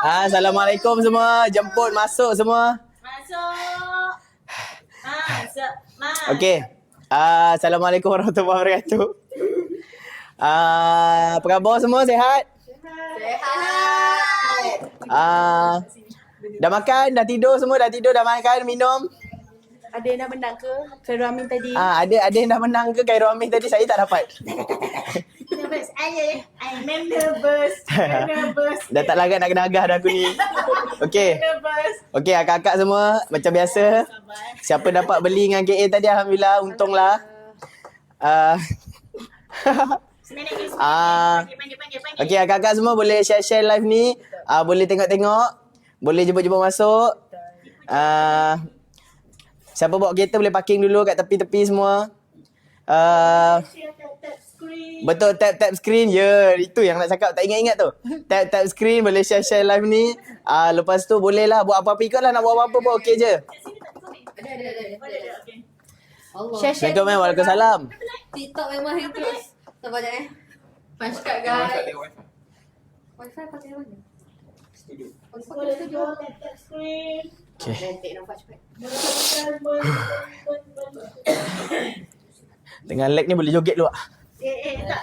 Assalamualaikum semua. Jemput masuk semua. Masuk. Masuk. Masuk. Okey. Assalamualaikum warahmatullahi wabarakatuh. Apa khabar semua? Sihat? Sehat. Dah makan? Dah tidur semua? Dah tidur? Dah makan? Minum? Ada yang dah menang ke? Khairul Amin tadi. Ada yang dah menang ke Khairul Amin tadi? Saya tak dapat. Nervous. I'm nervous. Nervous. Dah tak larat nak kena agah dah aku ni. Okey. Nervous. Okey, akak-akak semua macam biasa. Siapa dapat beli dengan KA tadi, alhamdulillah, untunglah. Panggil. Okey, akak-akak semua boleh share-share live ni. Boleh tengok-tengok. Boleh jemput-jemput masuk. Siapa bawa kereta boleh parking dulu kat tepi-tepi semua. Betul, tap screen. Ya, itu yang nak cakap, tak ingat-ingat tu. Tap screen, boleh share live ni. Lepas tu bolehlah buat apa-apa, ikutlah nak buat apa-apa pun okey je. Ada. Allah. Assalamualaikum, waalaikumsalam. TikTok memang hang terus. Tak banyak Punch card guys. Wifi pakai mana? Studio. Pakai studio. Tap screen. Okey. Nanti nak punch card. Dengan lag ni boleh joget dulu. Tak.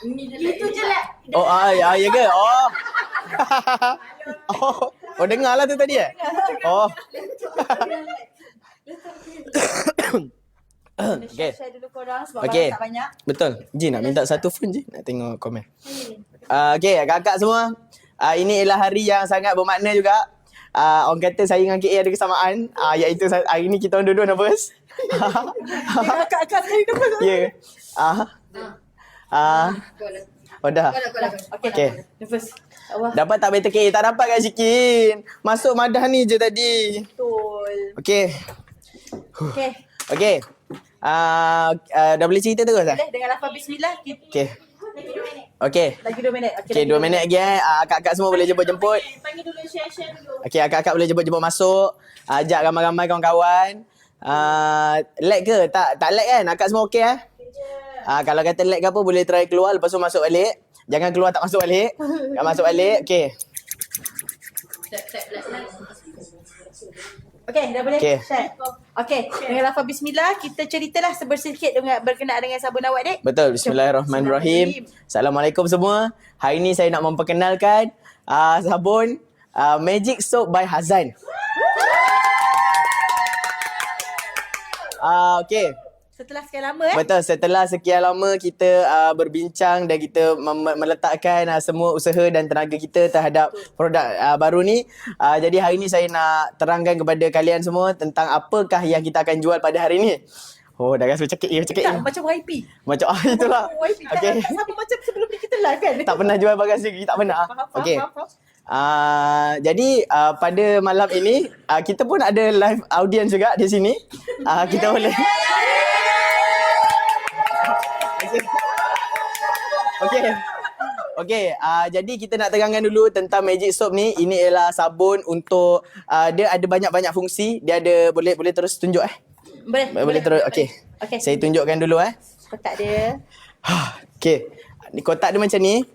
Itu je lah. Ya ke? Oh, dengar lah tu tadi Oh. Okey. Share dulu korang sebab Okey. barang tak banyak. Betul. Ji nak minta satu phone je nak tengok komen. Okey, kakak semua. Ini ialah hari yang sangat bermakna juga. Orang kata saya dengan KA ada kesamaan. Iaitu hari ni kita orang dua-dua nervous. Kakak saya nervous. Ya. Dah. Okey. Nervous. Allah. Dapat tak better KA? Tak dapat kan Syikin? Masuk madah ni je tadi. Betul. Okey. Okey. Okey. Dah boleh cerita terus dah? Boleh dengan lafaz bismillah. Okey. Lagi 2 minit. Okey. Lagi 2 minit. Okey, 2 minit lagi Akak-akak semua boleh jemput-jemput. Panggil dulu share dulu. Okey, akak-akak boleh jemput-jemput masuk. Ajak ramai-ramai kawan-kawan. Lag ke? Tak lag kan? Akak semua okey kalau kata lag ke apa boleh try keluar lepas tu masuk balik. Jangan keluar tak masuk balik. Kan masuk balik. Okey. Tap Okey, dah boleh Okey. share. Okey, dengan lafaz bismillah kita ceritalah sebersikit dengan berkenaan dengan sabun awak, Dek. Betul. Bismillahirrahmanirrahim. Assalamualaikum semua. Hari ni saya nak memperkenalkan sabun Magic Soap by Hazan. Okey. Setelah sekian lama Betul, setelah sekian lama kita berbincang dan kita meletakkan semua usaha dan tenaga kita terhadap produk baru ni. Jadi hari ni saya nak terangkan kepada kalian semua tentang apakah yang kita akan jual pada hari ni. Oh, dah rasa cekik tak macam YP. Macam itulah. YP tak Okey. sama macam sebelum ni kita live kan. Tak pernah jual barang sendiri, tak pernah. Okey. Jadi pada malam ini kita pun ada live audience juga di sini. Kita boleh Okey, jadi kita nak terangkan dulu tentang Magic Soap ni. Ini ialah sabun untuk dia ada banyak-banyak fungsi. Dia ada boleh terus tunjuk Boleh terus. Okey. Saya tunjukkan dulu Kotak dia. Okey. Ni kotak dia macam ni.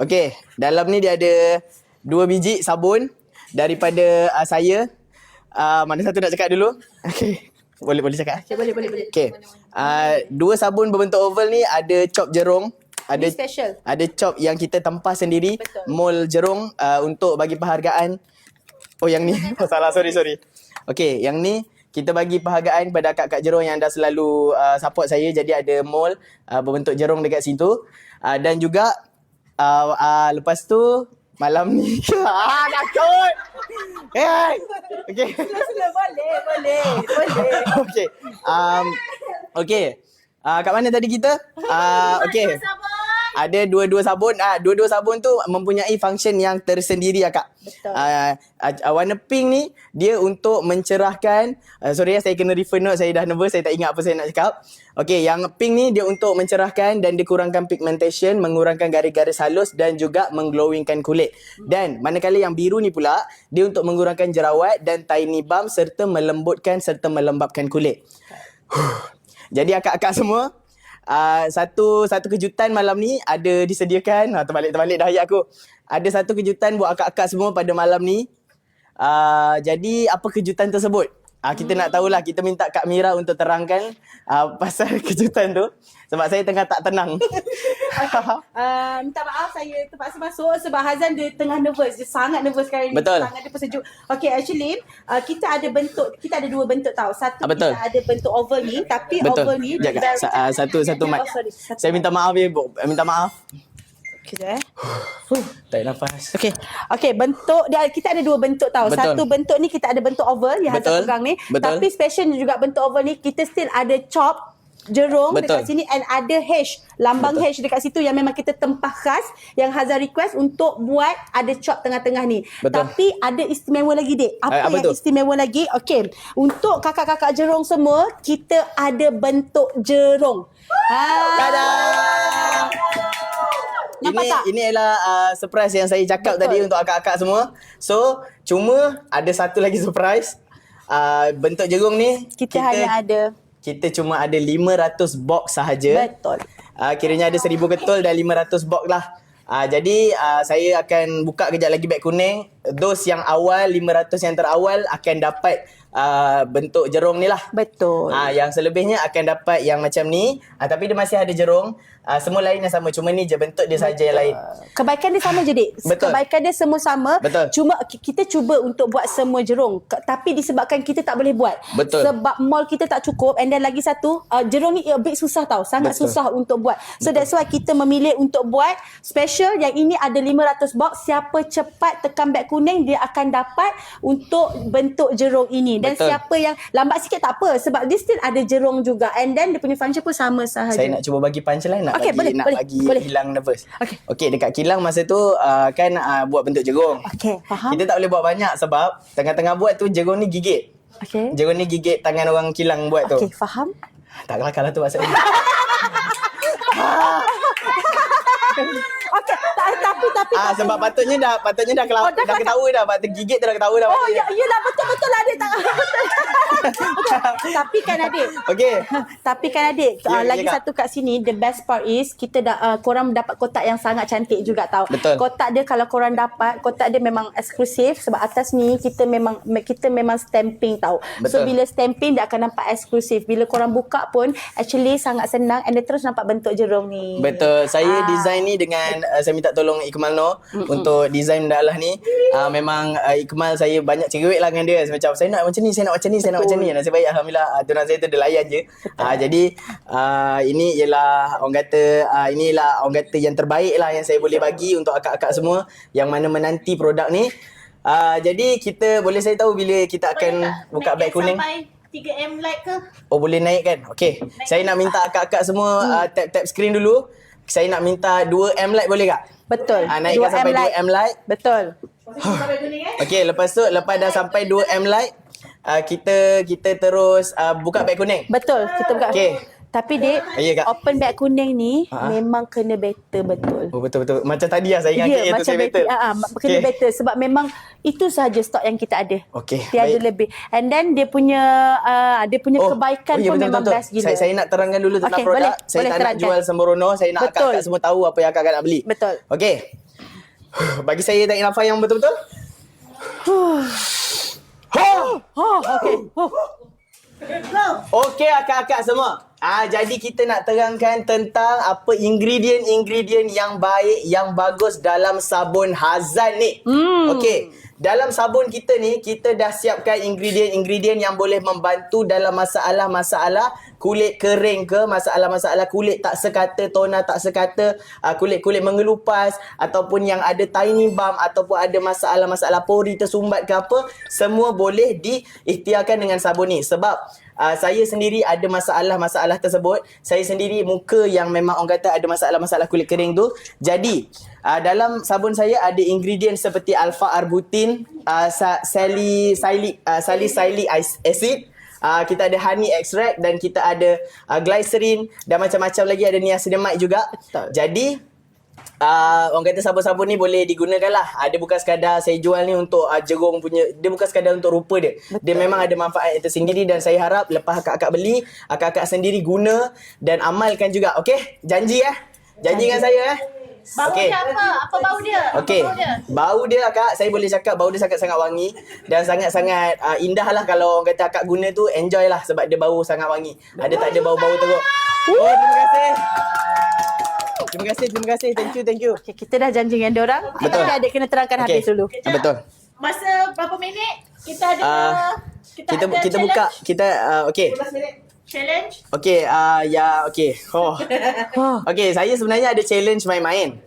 Okey, dalam ni dia ada 2 biji sabun daripada saya. Mana satu nak cakap dulu? Okey. Boleh cakap? Okay, boleh. Okey. 2 sabun berbentuk oval ni ada cop jerung. Ini special. Ada cop yang kita tempah sendiri. Betul. Mol jerung untuk bagi penghargaan. Oh yang ni. Salah, sorry. Okey, yang ni kita bagi penghargaan kepada akak-akak jerung yang dah selalu support saya. Jadi ada mol berbentuk jerung dekat situ. Dan juga lepas tu malam ni takut. Okey. Sila boleh. Okey. Okey. Kat mana tadi kita? Okey. Ada dua-dua sabun. Dua-dua sabun tu mempunyai function yang tersendiri akak. Betul. Warna pink ni dia untuk mencerahkan. Sorry saya kena refer note, saya dah nervous, saya tak ingat apa saya nak cakap. Okey, yang pink ni dia untuk mencerahkan dan dikurangkan pigmentation, mengurangkan garis-garis halus dan juga mengglowingkan kulit. Dan manakala yang biru ni pula dia untuk mengurangkan jerawat dan tiny bump serta melembutkan serta melembabkan kulit. Jadi akak-akak semua satu kejutan malam ni ada disediakan. Terbalik dah ayat aku. Ada satu kejutan buat akak-akak semua pada malam ni. Jadi apa kejutan tersebut? Kita nak tahulah. Kita minta Kak Mira untuk terangkan pasal kejutan tu. Sebab saya tengah tak tenang. Minta maaf saya terpaksa masuk sebab Hazan dia tengah nervous. Dia sangat nervous sekarang ni. Betul. Sangat dia tersejuk. Okay, actually kita ada dua bentuk tau. Satu betul. kita ada bentuk oval ni. Tapi Betul. oval ni Sekejap, Kak. Satu mic. sorry. Saya minta maaf ya, Bu. Minta maaf. Kejap Tarik nafas. Okay, bentuk dia, kita ada dua bentuk tau. Betul. Satu bentuk ni kita ada bentuk oval yang Betul. Hazan pegang ni. Betul. Tapi specialnya juga bentuk oval ni kita still ada chop jerung Betul. dekat sini and ada hash, lambang hash dekat situ yang memang kita tempah khas yang Hazan request untuk buat ada chop tengah-tengah ni. Betul. Tapi ada istimewa lagi, Dek. Apa apa yang tu? istimewa lagi? Okay, untuk kakak-kakak jerung semua, kita ada bentuk jerung. Tada! Nampak tak? Ini adalah surprise yang saya cakap Betul. tadi untuk akak-akak semua. So, cuma ada satu lagi surprise. Bentuk jerung ni Kita hanya ada. Kita cuma ada 500 box sahaja. Betul. Kiranya ada 1000 ketul dan 500 box lah. Jadi saya akan buka kejap lagi beg kuning. Dos yang awal, 500 yang terawal akan dapat bentuk jerung ni lah. Betul. Yang selebihnya akan dapat yang macam ni. Tapi dia masih ada jerung. Semua lain yang sama. Cuma ni je bentuk dia saja yang lain. Kebaikan dia sama je, Dik. Betul. Kebaikan dia semua sama. Betul. Cuma kita cuba untuk buat semua jerung. Tapi disebabkan kita tak boleh buat. Betul. Sebab mall kita tak cukup. And then lagi satu, jerung ni a bit susah tau. Sangat Betul. susah untuk buat. So that's why kita memilih untuk buat special. Yang ini ada 500 box. Siapa cepat tekan beg kuning, dia akan dapat untuk bentuk jerung ini. Dan Betul. siapa yang lambat sikit tak apa. Sebab dia still ada jerung juga. And then dia punya function pun sama sahaja. Saya nak cuba bagi punchline nak Okey, boleh, boleh. hilang nervous. Okey. Okey, dekat kilang masa tu kan buat bentuk jerung. Okey, faham. Kita tak boleh buat banyak sebab tengah-tengah buat tu jerung ni gigit. Okey. Jerung ni gigit tangan orang kilang buat tu. Okey, faham. Tak kelakar lah tu maksudnya. Okey, tapi Sebab patutnya dah Oh, dah dah ketawa dah. Patut gigit tu dah ketawa dah. Oh, patutnya. yelah betul lah adik. Tapi kan adik. Okey. Tapi kan adik, Ya, lagi ya, Kak. satu kat sini, the best part is kita korang dapat kotak yang sangat cantik juga tau. Betul. Kotak dia kalau korang dapat, kotak dia memang eksklusif sebab atas ni kita memang stamping tau. So Betul. bila stamping dia akan nampak eksklusif. Bila korang buka pun actually sangat senang and dia terus nampak bentuk jerung ni. Betul. Saya design ni dengan saya minta tolong Iqmal Noor untuk design dalah ni. Memang Iqmal saya banyak cerewet lah dengan dia. Macam saya nak macam ni, saya nak macam ni, saya nak macam ni. Nasib baik alhamdulillah tuan saya tu dia layan je. Jadi ini ialah orang kata yang terbaik lah yang saya boleh bagi untuk akak-akak semua yang mana menanti produk ni. Jadi kita boleh saya tahu bila kita akan buka beg kuning. Sampai 3M light ke? Oh boleh naik kan? Okey. Saya nak minta akak-akak semua tap screen dulu. Saya nak minta 2M light boleh tak? Betul. Naikkan sampai 2M light. Betul. Okey, lepas dah sampai 2M light, kita terus buka beg kuning. Betul, kita buka. Okey. Tapi Dek, Ya, Kak. open bag kuning ni memang kena better betul. Oh betul. Macam tadi lah saya ingat Ya, tu macam saya better. betul. Kena better sebab memang itu sahaja stok yang kita ada. Okey, Tiada baik. lebih. And then dia punya kebaikan pun memang best gila. Saya nak terangkan dulu tentang Okey, produk. boleh Saya tak nak terangkan. jual sembrono. Saya nak Betul. akak-akak semua tahu apa yang akak-akak nak beli. Betul. Okey. Bagi saya tarik nafas yang betul-betul. Okey. Okey akak-akak semua. Jadi kita nak terangkan tentang apa ingredient yang baik, yang bagus dalam sabun Hazan ni. Okey. Dalam sabun kita ni, kita dah siapkan ingredient yang boleh membantu dalam masalah-masalah kulit kering ke, masalah-masalah kulit tak sekata, toner tak sekata, kulit-kulit mengelupas, ataupun yang ada tiny bump, ataupun ada masalah-masalah pori tersumbat ke apa, semua boleh diikhtiarkan dengan sabun ni. Sebab saya sendiri ada masalah-masalah tersebut. Saya sendiri muka yang memang orang kata ada masalah-masalah kulit kering tu. Jadi dalam sabun saya ada ingredient seperti alpha arbutin, salicylic acid, kita ada honey extract, dan kita ada glycerin, dan macam-macam lagi, ada niacinamide juga. Betul. Jadi orang kata sabun-sabun ni boleh digunakan lah. Dia bukan sekadar saya jual ni untuk jerung punya. Dia bukan sekadar untuk rupa dia. Betul. Dia memang ada manfaat tersendiri dan saya harap lepas akak-akak beli, akak-akak sendiri guna dan amalkan juga. Okey? Janji Janji dengan saya Bau dia apa? Apa bau dia? Okey. Bau dia akak, saya boleh cakap bau dia sangat-sangat wangi dan sangat-sangat indah lah kalau orang kata akak guna tu, enjoy lah sebab dia bau sangat wangi. Dia tak ada bau-bau teruk. Oh, terima kasih. Terima kasih. Thank you. Okay, kita dah janji dengan diorang. Betul. Tapi adik kena terangkan habis dulu. Betul. Masa berapa minit kita ada Kita buka okey. 15 minit. Challenge? Okey, okey. Okey, saya sebenarnya ada challenge main-main.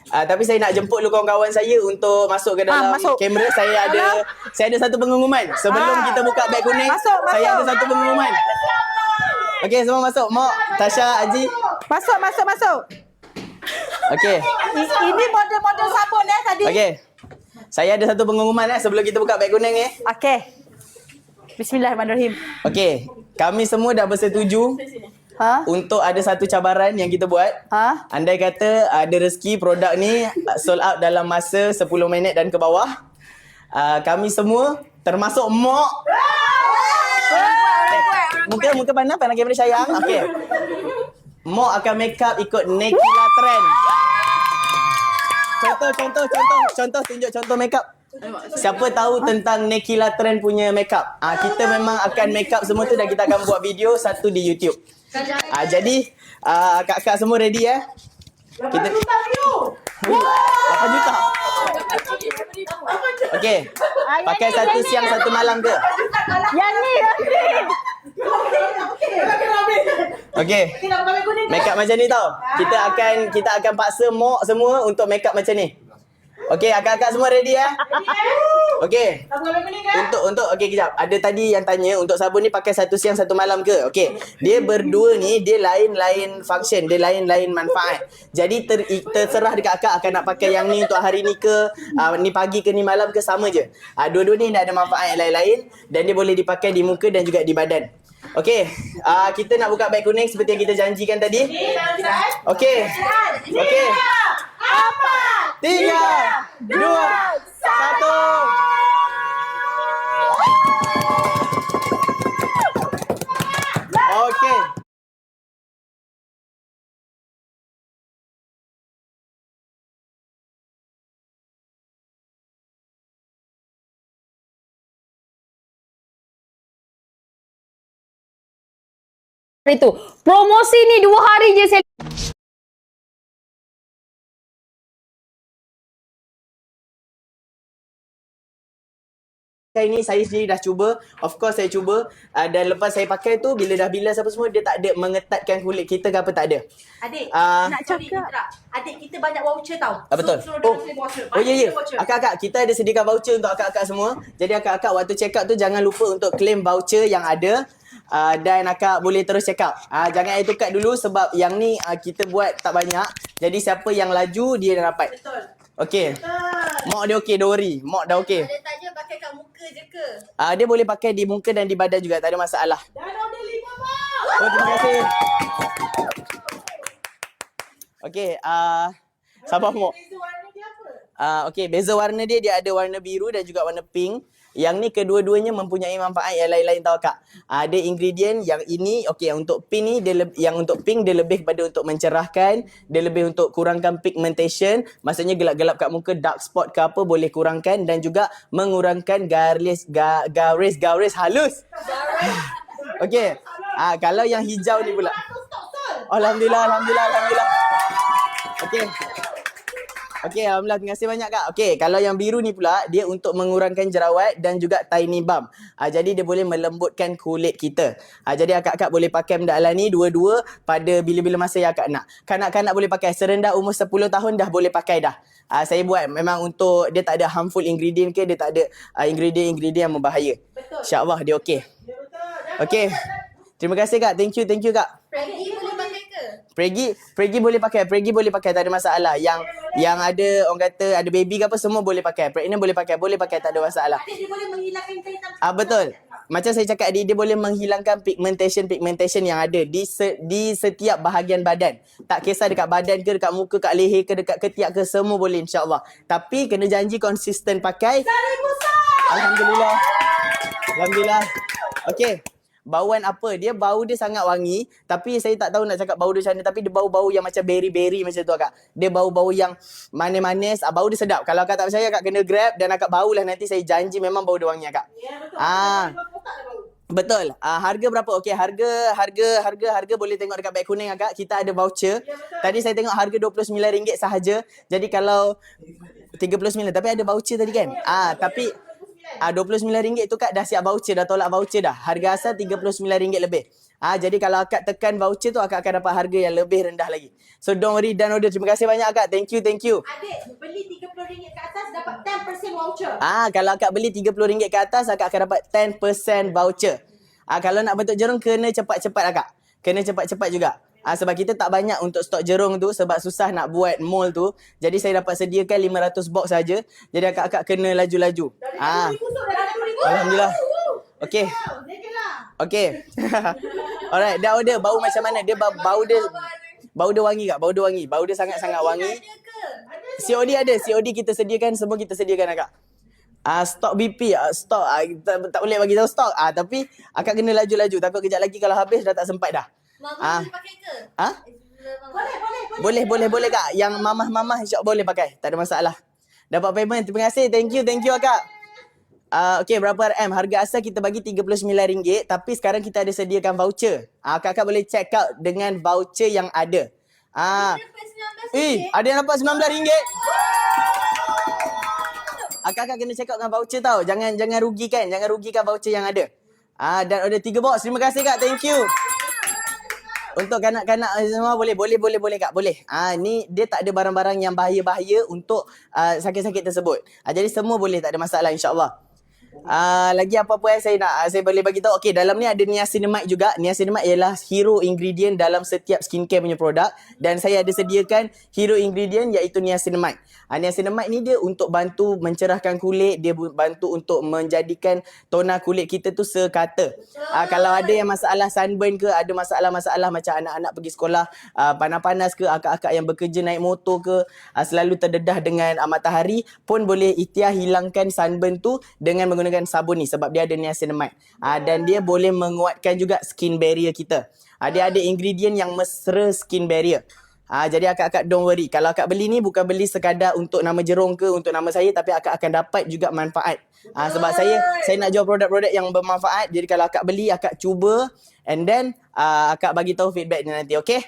Tapi saya nak jemput dulu kawan-kawan saya untuk masuk ke dalam kamera. Saya ada satu pengumuman. Sebelum kita buka beg kuning, saya ada satu pengumuman. Okey, semua masuk. Mok, Tasha, Haji. Masuk. Okey. Ini model-model sabun tadi. Okey. Saya ada satu pengumuman sebelum kita buka beg kuning ni. Okey. Bismillahirrahmanirrahim. Okey. Kami semua dah bersetuju untuk ada satu cabaran yang kita buat. Andai kata ada rezeki produk ni sold out dalam masa 10 minit dan ke bawah, kami semua termasuk Mok. Muka pandang kamera sayang. Okey. Mok akan make up ikut Nekila Trend. Contoh, tunjuk contoh make up. Siapa tahu tentang Nekila Trend punya make up? Kita memang akan make up semua tu dan kita akan buat video satu di YouTube. Jadi kakak semua ready Kita 8 juta. Okey. Pakai satu siang satu malam ke? Yang ni. Okey. Make up macam ni tau. Kita akan paksa Mok semua untuk make up macam ni. Okey, akak-akak semua ready Okey. Okey kejap. Ada tadi yang tanya untuk sabun ni pakai satu siang satu malam ke? Okey. Dia berdua ni dia lain-lain function, dia lain-lain manfaat. Jadi terserah dekat akak akan nak pakai yang ni untuk hari ni ke, ni pagi ke ni malam ke, sama je. Dua-dua ni dah ada manfaat yang lain-lain dan dia boleh dipakai di muka dan juga di badan. Okey, kita nak buka beg kuning seperti yang kita janjikan tadi. Okey. Okey. 3, 2, 1. Okey. Itu promosi ni 2 hari je saya. Ini saya sendiri dah cuba. Of course saya cuba. Dan lepas saya pakai tu, bila dah bilas apa semua, dia tak ada mengetatkan kulit kita ke apa, tak ada. Adik, nak cakap. Adik kita banyak voucher tau. Betul. Ya. Akak-akak, kita ada sediakan voucher untuk akak-akak semua. Jadi akak-akak waktu check out tu jangan lupa untuk claim voucher yang ada. Dan akak boleh terus check out. Jangan air tukar dulu sebab yang ni kita buat tak banyak. Jadi siapa yang laju, dia dah dapat. Betul. Okey. Mok dia okey, don't worry. Mok dah okey. Ada tanya pakai kat muka je ke? Dia boleh pakai di muka dan di badan juga, tak ada masalah. Dah order 5 Mok. Oh, terima kasih. Okey, sabar Mok. Beza warna dia apa? Okey, beza warna dia ada warna biru dan juga warna pink. Yang ni kedua-duanya mempunyai manfaat yang lain-lain tau kak. Ada ingredient yang ini, okey, untuk pink ni yang untuk pink dia lebih kepada untuk mencerahkan, dia lebih untuk kurangkan pigmentation, maksudnya gelap-gelap kat muka, dark spot ke apa boleh kurangkan dan juga mengurangkan garis halus. Okey. Kalau yang hijau ni pula. Alhamdulillah. Okey. Okey, alhamdulillah, terima kasih banyak kak. Okey, kalau yang biru ni pula dia untuk mengurangkan jerawat dan juga tiny bump. Jadi dia boleh melembutkan kulit kita. Jadi akak-akak boleh pakai benda ala ni dua-dua pada bila-bila masa yang akak nak. Kanak-kanak boleh pakai serendah umur 10 tahun dah boleh pakai dah. Saya buat memang untuk dia tak ada harmful ingredient ke, dia tak ada ingredient yang membahaya. InsyaAllah dia okey. Okey. Terima kasih kak. Thank you kak. Pregi boleh pakai ke? Pregi boleh pakai, tak ada masalah. Yang ada orang kata ada baby ke apa semua boleh pakai. Pregnant boleh pakai, tak ada masalah. Adik dia boleh menghilangkan kaitan. Betul. macam saya cakap tadi, dia boleh menghilangkan pigmentation yang ada di setiap bahagian badan. Tak kisah dekat badan ke, dekat muka, kat leher ke, dekat ketiak ke, semua boleh insya-Allah. Tapi kena janji konsisten pakai. Alhamdulillah. Alhamdulillah. Okey. Bauan apa? Bau dia sangat wangi, tapi saya tak tahu nak cakap bau dia macam mana, tapi dia bau-bau yang macam berry-berry macam tu akak. Dia bau-bau yang manis-manis, bau dia sedap. Kalau akak tak percaya, akak kena grab dan akak baulah, nanti saya janji memang bau dia wangi akak. Ya, betul. Betul. Harga berapa? Okey, harga boleh tengok dekat beg kuning akak. Kita ada voucher. Tadi saya tengok harga RM29 sahaja. Jadi kalau 39, tapi ada voucher tadi kan? Tapi RM29 tu kak dah siap voucher, dah tolak voucher dah. Harga asal RM39 lebih. Jadi kalau akak tekan voucher tu, akak akan dapat harga yang lebih rendah lagi. So don't worry, dan order. Terima kasih banyak akak. Thank you. Adik, beli RM30 ke atas dapat 10% voucher. Kalau akak beli RM30 ke atas, akak akan dapat 10% voucher. Kalau nak bentuk jerung, kena cepat-cepat akak. Kena cepat-cepat juga. Sebab kita tak banyak untuk stok jerung tu, sebab susah nak buat mold tu. Jadi saya dapat sediakan 500 box saja. Jadi akak-akak kena laju-laju. Alhamdulillah. Okey. Alright, dah order. Bau macam mana? Bau dia wangi kak? Bau dia sangat-sangat wangi. COD ada. COD kita sediakan, semua kita sediakan akak. Stok BP, tak boleh bagi tahu stok. Tapi akak kena laju-laju. Takut kejap lagi kalau habis dah tak sempat dah. Mama boleh pakai ke? Boleh kak. Yang mamah insya-Allah boleh pakai. Tak ada masalah. Dapat payment. Terima kasih. Thank you akak. Okey, berapa RM? Harga asal kita bagi RM39, tapi sekarang kita ada sediakan voucher. Kakak boleh check out dengan voucher yang ada. Ada yang dapat RM19. Kakak kena check out dengan voucher tau. Jangan rugikan voucher yang ada. Dan ada 3 box. Terima kasih kak. Thank you. Untuk kanak-kanak semua boleh kak, boleh. Ni dia tak ada barang-barang yang bahaya-bahaya untuk sakit-sakit tersebut. Jadi semua boleh, tak ada masalah insya-Allah. Lagi apa-apa yang saya boleh bagi tahu. Okey, dalam ni ada niacinamide juga. Niacinamide ialah hero ingredient dalam setiap skincare punya produk, dan saya ada sediakan hero ingredient iaitu niacinamide. Niacinamide ni dia untuk bantu mencerahkan kulit, dia bantu untuk menjadikan tona kulit kita tu sekata. Kalau ada yang masalah sunburn ke, ada masalah-masalah macam anak-anak pergi sekolah panas-panas ke, akak-akak yang bekerja naik motor ke, selalu terdedah dengan matahari, pun boleh ikhtiar hilangkan sunburn tu dengan menggunakan sabun ni, sebab dia ada niacinamide. Dan dia boleh menguatkan juga skin barrier kita. Dia ada ingredient yang mesra skin barrier. Jadi akak-akak don't worry. Kalau akak beli ni bukan beli sekadar untuk nama jerung ke, untuk nama saya, tapi akak akan dapat juga manfaat. Sebab saya nak jual produk-produk yang bermanfaat. Jadi kalau akak beli, akak cuba, and then akak bagi tahu feedbacknya nanti, okey?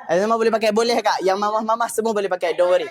Semua boleh pakai, boleh kak. Yang mamah-mamah semua boleh pakai, don't worry.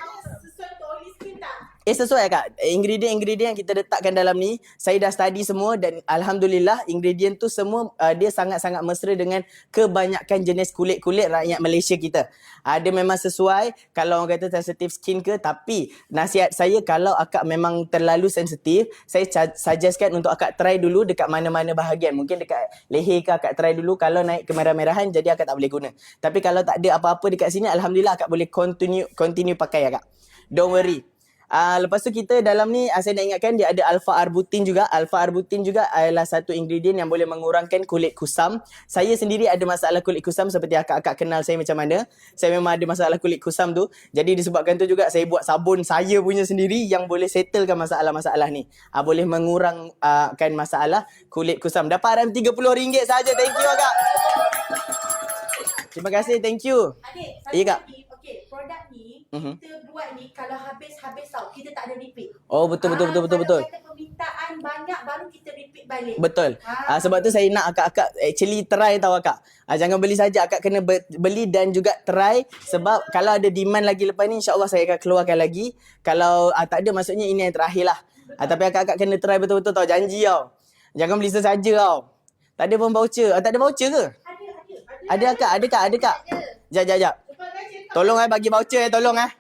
Sesuai kak. Ingredient yang kita letakkan dalam ni, saya dah study semua, dan alhamdulillah ingredient tu semua dia sangat-sangat mesra dengan kebanyakan jenis kulit-kulit rakyat Malaysia kita. Dia memang sesuai kalau orang kata sensitif skin ke, tapi nasihat saya kalau akak memang terlalu sensitif, saya suggestkan untuk akak try dulu dekat mana-mana bahagian. Mungkin dekat leher ke akak try dulu, kalau naik kemerah-merahan jadi akak tak boleh guna. Tapi kalau tak ada apa-apa dekat sini, alhamdulillah akak boleh continue pakai akak. Don't worry. Lepas tu kita dalam ni saya nak ingatkan dia ada alpha-arbutin juga. Alpha-arbutin juga adalah satu ingredient yang boleh mengurangkan kulit kusam. Saya sendiri ada masalah kulit kusam, seperti akak-akak kenal saya macam mana. Saya memang ada masalah kulit kusam tu. Jadi disebabkan tu juga saya buat sabun saya punya sendiri yang boleh settlekan masalah-masalah ni. Boleh mengurangkan masalah kulit kusam. Dapat RM30 saja. Thank you akak. Terima kasih, thank you. Adik, Ya kak. Produk ni kita buat ni kalau habis tau, kita tak ada repeat. Betul. Kalau kata permintaan banyak baru kita repeat balik. Betul. Sebab tu saya nak akak-akak actually try tau akak. Jangan beli saja, akak kena beli dan juga try, sebab kalau ada demand lagi lepas ni, insya-Allah saya akan keluarkan lagi. Kalau tak ada, maksudnya ini yang terakhir lah. Tapi akak-akak kena try betul-betul tau, janji tau. Jangan beli sesaja tau. Tak ada pun voucher. Tak ada voucher ke? Ada akak, ada kak. Jap. Tolong bagi voucher tolong Ada,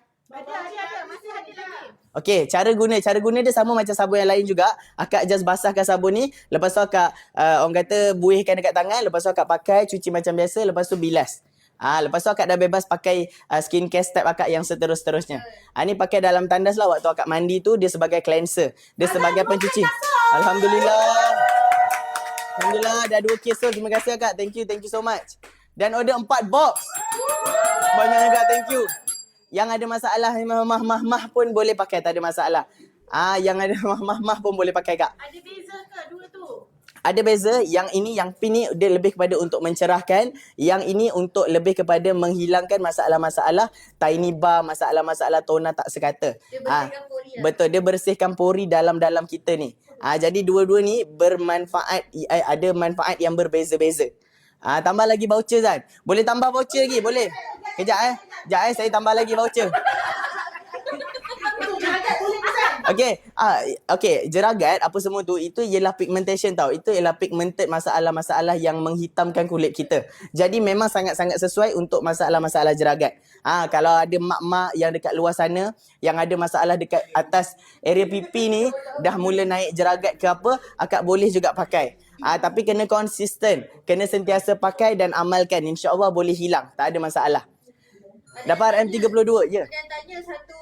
masih ada lagi. Okey, cara guna dia sama macam sabun yang lain juga. Akak just basahkan sabun ni, lepas tu akak orang kata buihkan dekat tangan, lepas tu akak pakai, cuci macam biasa, lepas tu bilas. Lepas tu akak dah bebas pakai skincare step akak yang seterus-terusnya. Ni pakai dalam tandas lah, waktu akak mandi tu dia sebagai cleanser. Dia sebagai pencuci. Alhamdulillah. Alhamdulillah dah 2 kes so terima kasih Kak. Thank you so much. Dan order 4 box. Banyak juga, thank you. Yang ada masalah mah pun boleh pakai, tak ada masalah. Yang ada mah pun boleh pakai Kak. Ada beza ke dua tu? Ada beza, yang ini yang pink ni dia lebih kepada untuk mencerahkan, yang ini untuk lebih kepada menghilangkan masalah-masalah tiny bar, masalah-masalah toner tak sekata. Dia bersihkan pori lah. Betul, dia bersihkan pori dalam kita ni. Jadi dua-dua ni bermanfaat, ada manfaat yang berbeza-beza. Tambah lagi voucher Zan. Boleh tambah voucher lagi, boleh. Kejap saya tambah lagi voucher. Okay, jeragat apa semua tu, itu ialah pigmentation tau. Itu ialah pigmented masalah-masalah yang menghitamkan kulit kita. Jadi memang sangat-sangat sesuai untuk masalah-masalah jeragat. Kalau ada mak-mak yang dekat luar sana yang ada masalah dekat atas area pipi ni, dah mula naik jeragat ke apa, akak boleh juga pakai. Tapi kena konsisten, kena sentiasa pakai dan amalkan. InsyaAllah boleh hilang, tak ada masalah. Dapat RM32, ya. Ada yang tanya satu,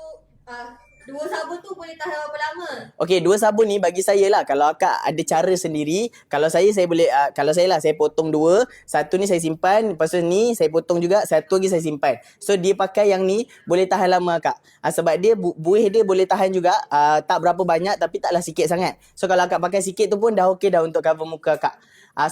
2 sabun tu boleh tahan berapa lama? Okey, 2 sabun ni bagi saya lah. Kalau akak ada cara sendiri, kalau saya boleh, kalau saya lah, saya potong 2. Satu ni saya simpan, lepas tu ni saya potong juga, satu lagi saya simpan. So dia pakai yang ni boleh tahan lama akak. Sebab dia buih dia boleh tahan juga, tak berapa banyak tapi taklah sikit sangat. So kalau akak pakai sikit tu pun dah okey dah untuk cover muka akak.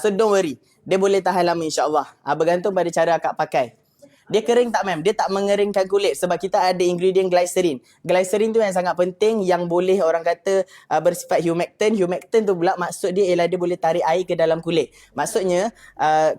So don't worry, dia boleh tahan lama insya-Allah. Bergantung pada cara akak pakai. Dia kering tak ma'am? Dia tak mengeringkan kulit sebab kita ada ingredient glycerin. Glycerin tu yang sangat penting, yang boleh orang kata bersifat humectant. Humectant tu pula maksud dia ialah dia boleh tarik air ke dalam kulit. Maksudnya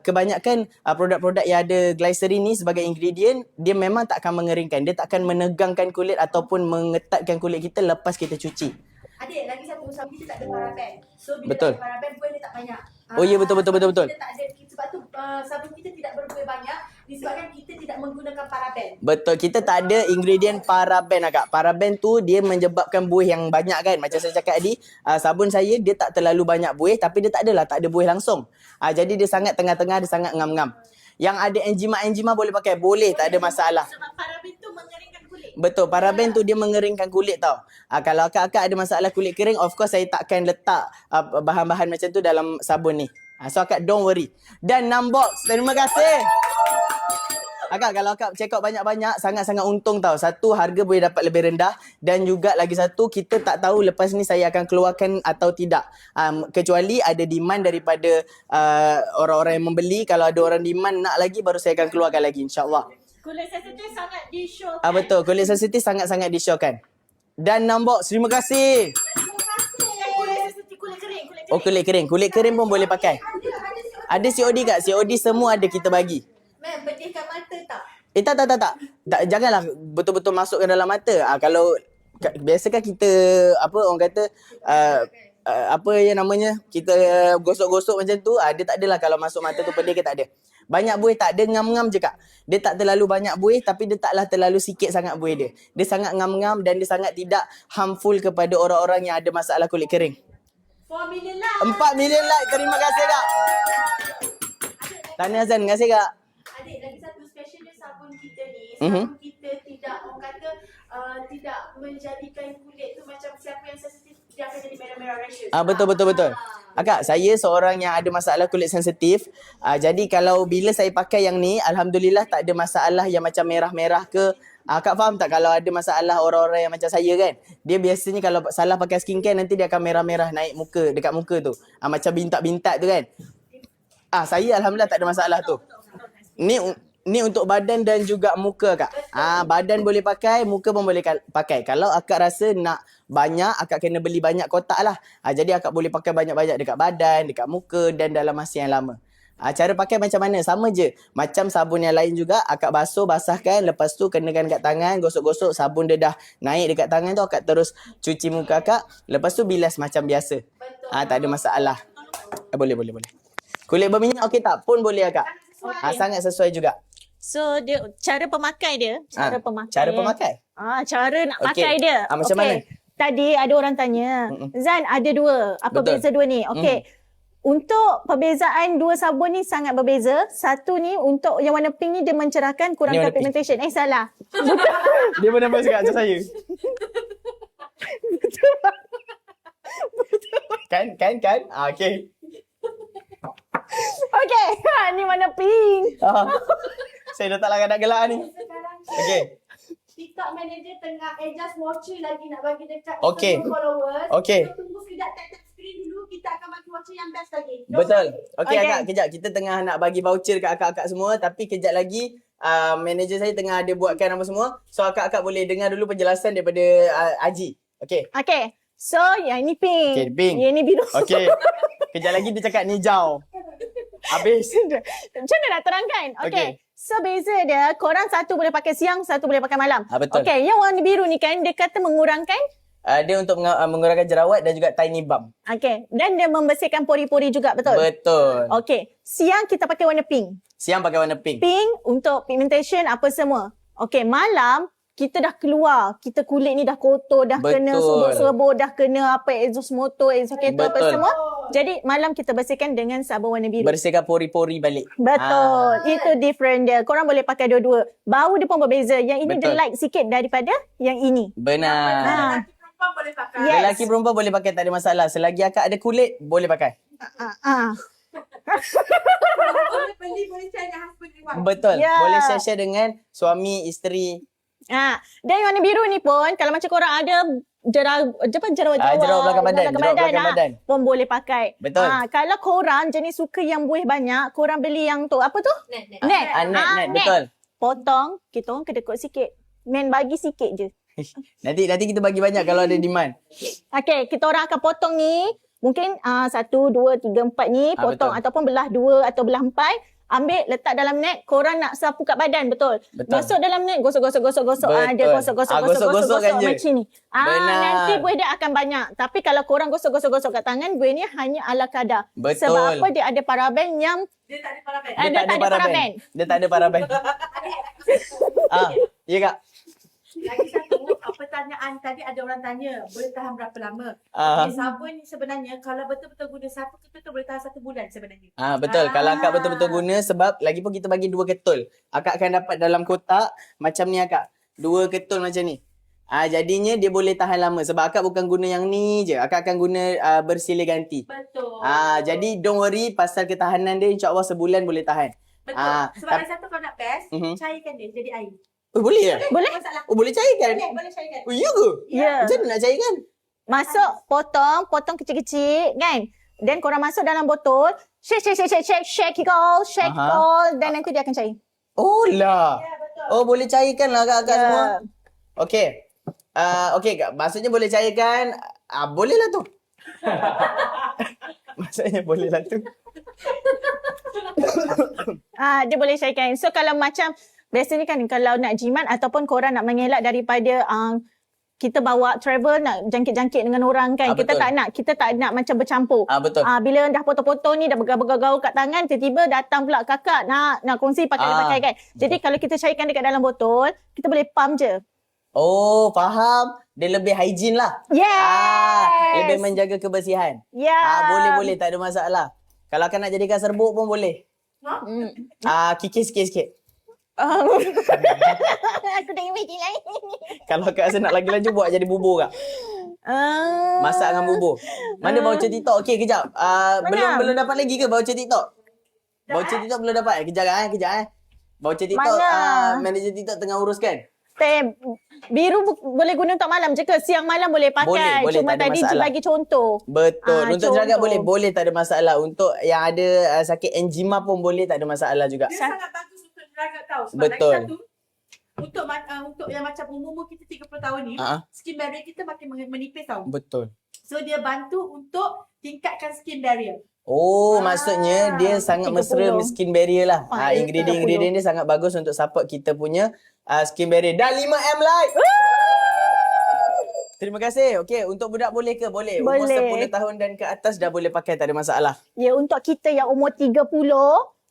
kebanyakan produk-produk yang ada glycerin ni sebagai ingredient, dia memang tak akan mengeringkan. Dia tak akan menegangkan kulit ataupun mengetatkan kulit kita lepas kita cuci. Adik, lagi satu, sabun kita tak ada paraben. So bila Betul. tak ada paraben, buih dia tak banyak. Oh ya, betul. Kita tak ada, sebab tu sabun kita tidak berbuih banyak disebabkan kita tidak menggunakan paraben. Betul, kita tak ada ingredient paraben Kak. Paraben tu dia menyebabkan buih yang banyak kan. Macam saya cakap tadi, sabun saya dia tak terlalu banyak buih tapi dia tak ada buih langsung. Jadi dia sangat tengah-tengah, dia sangat ngam-ngam. Yang ada enzima boleh pakai, boleh, tak ada masalah. Sebab paraben tu mengeringkan kulit. Betul, paraben tu dia mengeringkan kulit tau. Kalau akak-akak ada masalah kulit kering, of course saya takkan letak bahan-bahan macam tu dalam sabun ni. So akak don't worry. Dan 6 box, terima kasih. Akak, kalau akak check out banyak-banyak, sangat-sangat untung tau. Satu, harga boleh dapat lebih rendah. Dan juga lagi satu, kita tak tahu lepas ni saya akan keluarkan atau tidak. Kecuali ada demand daripada orang-orang yang membeli. Kalau ada orang demand nak lagi, baru saya akan keluarkan lagi insyaAllah. Kulit sensitif sangat di-show. Betul, kulit sensitif sangat-sangat di-showkan. Dan 6 box, terima kasih. Kulit sensitif, kulit kering. Oh, kulit kering. Kulit kering pun boleh pakai. Ada COD Kak, COD semua ada kita bagi. Ma'am, bedihkan mata tak? Tak. Janganlah betul-betul masukkan dalam mata. Kalau biasa kan kita orang kata apa yang namanya, kita gosok-gosok macam tu, dia tak adalah kalau masuk mata tu pedih ke tak ada. Banyak buih tak ada, ngam-ngam je Kak. Dia tak terlalu banyak buih tapi dia taklah terlalu sikit sangat buih dia. Dia sangat ngam-ngam dan dia sangat tidak harmful kepada orang-orang yang ada masalah kulit kering. 4 million lah. 4 million like, terima kasih Kak. Tahniah Azan, terima kasih Kak. Adik, lagi satu specialnya sabun kita ni. Sabun kita tidak, orang kata tidak menjadikan kulit tu macam siapa yang sensitif, dia akan jadi merah-merah rashes. Betul. Akak, saya seorang yang ada masalah kulit sensitif. Jadi kalau bila saya pakai yang ni, alhamdulillah tak ada masalah yang macam merah-merah ke. Akak faham tak kalau ada masalah orang-orang yang macam saya kan? Dia biasanya kalau salah pakai skincare nanti dia akan merah-merah naik muka, dekat muka tu. Macam bintak-bintak tu kan? Saya alhamdulillah tak ada masalah tu. Ni untuk badan dan juga muka Kak. Badan boleh pakai, muka pun boleh pakai. Kalau akak rasa nak banyak, akak kena beli banyak kotak lah. Jadi akak boleh pakai banyak-banyak dekat badan, dekat muka dan dalam masa yang lama. Cara pakai macam mana? Sama je. Macam sabun yang lain juga, akak basahkan, lepas tu kenakan kat tangan, gosok-gosok, sabun dia dah naik dekat tangan tu, akak terus cuci muka akak, lepas tu bilas macam biasa. Tak ada masalah. Boleh. Kulit berminyak okey tak? Pun boleh akak. Sangat sesuai juga. So dia cara pemakai dia, Cara pemakai? Cara nak Okey. pakai dia. Macam mana? Tadi ada orang tanya, Zan ada 2. Apa Betul. beza 2 ni? Okey. Untuk perbezaan 2 sabun ni sangat berbeza. Satu ni untuk yang warna pink ni dia mencerahkan, kurangkan warna pink. pigmentation. Salah. Dia benar-benar cakap macam saya. Kan? Okey. Ni warna pink. Saya dah tak nak gelak ni. Okay. TikTok manager tengah adjust watcher lagi nak bagi dekat Okey. followers. Okey. Kita tunggu sekejap tap screen dulu. Kita akan bagi watcher yang best lagi. Betul. Okey, Okay. Akak, kejap. Kita tengah nak bagi voucher kat akak-akak semua. Tapi kejap lagi, manager saya tengah ada buatkan apa semua. So, akak-akak boleh dengar dulu penjelasan daripada Haji. Okey. Okay. So, yang ni pink. Okay, pink. Yang ni biru. Okey. Kejap lagi dia cakap ni hijau. Habis. Macam mana nak terangkan? Okay. Okay. So beza dia, korang satu boleh pakai siang, satu boleh pakai malam. Betul. Okay, yang warna biru ni kan, dia kata mengurangkan. Dia untuk mengurangkan jerawat dan juga tiny bump. Okay, dan dia membersihkan pori-pori juga, betul? Betul. Okay, siang kita pakai warna pink. Siang pakai warna pink. Pink untuk pigmentation apa semua. Okay, malam kita dah keluar, kita kulit ni dah kotor, dah Betul. kena serbuk-serbuk, dah kena apa exhaust motor, exhaust kereta apa Betul. semua. Jadi malam kita bersihkan dengan sabun warna biru. Bersihkan pori-pori balik. Betul. Itu different dia. Korang boleh pakai dua-dua. Bau dia pun berbeza. Yang ini dia Betul. light sikit daripada yang ini. Benar. Perempuan boleh pakai. Yes. Lelaki perempuan boleh pakai, tak ada masalah. Selagi akak ada kulit, boleh pakai. Boleh beli, boleh cari husband and wife. Betul. Ya. Boleh share-share dengan suami, isteri. Dan yang warna biru ni pun, kalau macam korang ada jerawat jerawat belakang badan, jerawat belakang badan. pun boleh pakai. Betul. Kalau korang jenis suka yang buih banyak, korang beli yang tu, apa tu? Net. Net. Net, betul. Potong, kita orang kedekut sikit. Men bagi sikit je. Nanti kita bagi banyak kalau ada demand. Okay, kita orang akan potong ni. Mungkin 1, 2, 3, 4 ni potong betul. ataupun belah 2 atau belah 4. Ambil, letak dalam net. Korang nak sapu kat badan, betul? Betul. Masuk dalam net, gosok. Betul. Dia gosok gosok-gosokkan je. macam ni. Benar. Nanti buih dia akan banyak. Tapi kalau korang gosok kat tangan, buih ni hanya ala kadar. Betul. Sebab apa? Dia ada paraben yang Dia tak ada paraben. Dia tak ada paraben. Dia tak ada paraben. Ya kak. Lagi satu, pertanyaan tadi ada orang tanya, boleh tahan berapa lama? Okay, sabun ni sebenarnya kalau betul-betul guna satu ketul boleh tahan 1 bulan sebenarnya. Betul. Kalau akak betul-betul guna, sebab lagipun kita bagi 2 ketul. Akak akan dapat dalam kotak macam ni akak. 2 ketul macam ni. Jadinya dia boleh tahan lama sebab akak bukan guna yang ni je. Akak akan guna bersilih ganti. Betul. Jadi don't worry pasal ketahanan dia, insya-Allah sebulan boleh tahan. Betul. Sebab ada satu kalau nak best, cairkan dia jadi air. Boleh ya? boleh. Masalah. Boleh cairkan? Boleh cairkan. Oh, ya ke? Ya. Macam mana nak cairkan? Masuk, potong kecil-kecil kan. Dan korang masuk dalam botol. Shake it all. Dan nanti dia akan cair. Oh lah. Oh, boleh cairkan lah akak-akak semua. Okey. Okey, maksudnya boleh cairkan. Boleh lah tu. Maksudnya boleh lah tu. Dia boleh cairkan. So kalau macam biasanya kan kalau nak jimat ataupun korang nak mengelak daripada kita bawa travel nak jangkit-jangkit dengan orang kan. Kita tak nak macam bercampur. Betul. Bila dah potong-potong ni dah bergaul-gaul kat tangan, tiba-tiba datang pula kakak nak kongsi pakai kan. Jadi kalau kita cairkan dekat dalam botol, kita boleh pump je. Oh, faham. Dia lebih hygiene lah. Yes. Lebih menjaga kebersihan. Ya. Boleh, tak ada masalah. Kalau akan nak jadikan serbuk pun boleh. Kikis sikit-sikit. Aku dah imagine lain. Kalau akak rasa nak lagi laju, buat jadi bubur kak. Masak dengan bubur. Mana voucher TikTok? Okey, kejap. Belum dapat lagi ke voucher TikTok? Voucher TikTok belum dapat. Kejap. Voucher TikTok, manager TikTok tengah uruskan. Biru boleh guna untuk malam je ke? Siang malam boleh pakai. Boleh, Cuma tak ada tadi masalah. bagi contoh. Betul. Untuk jeragat contoh. boleh, tak ada masalah. Untuk yang ada sakit eczema pun boleh, tak ada masalah juga. Dia sangat bagus untuk jeragat tau. Sebab Betul. lagi satu, untuk yang macam umur kita 30 tahun ni, skin barrier kita makin menipis tau. Betul. So dia bantu untuk tingkatkan skin barrier. Oh, maksudnya dia sangat 30. mesra skin barrier lah. Ah, Ingredient dia sangat bagus untuk support kita punya skin barrier. Dah 5M like. Terima kasih. Okey, untuk budak boleh ke? Boleh. Umur 10 tahun dan ke atas dah boleh pakai, tak ada masalah. Ya, untuk kita yang umur 30,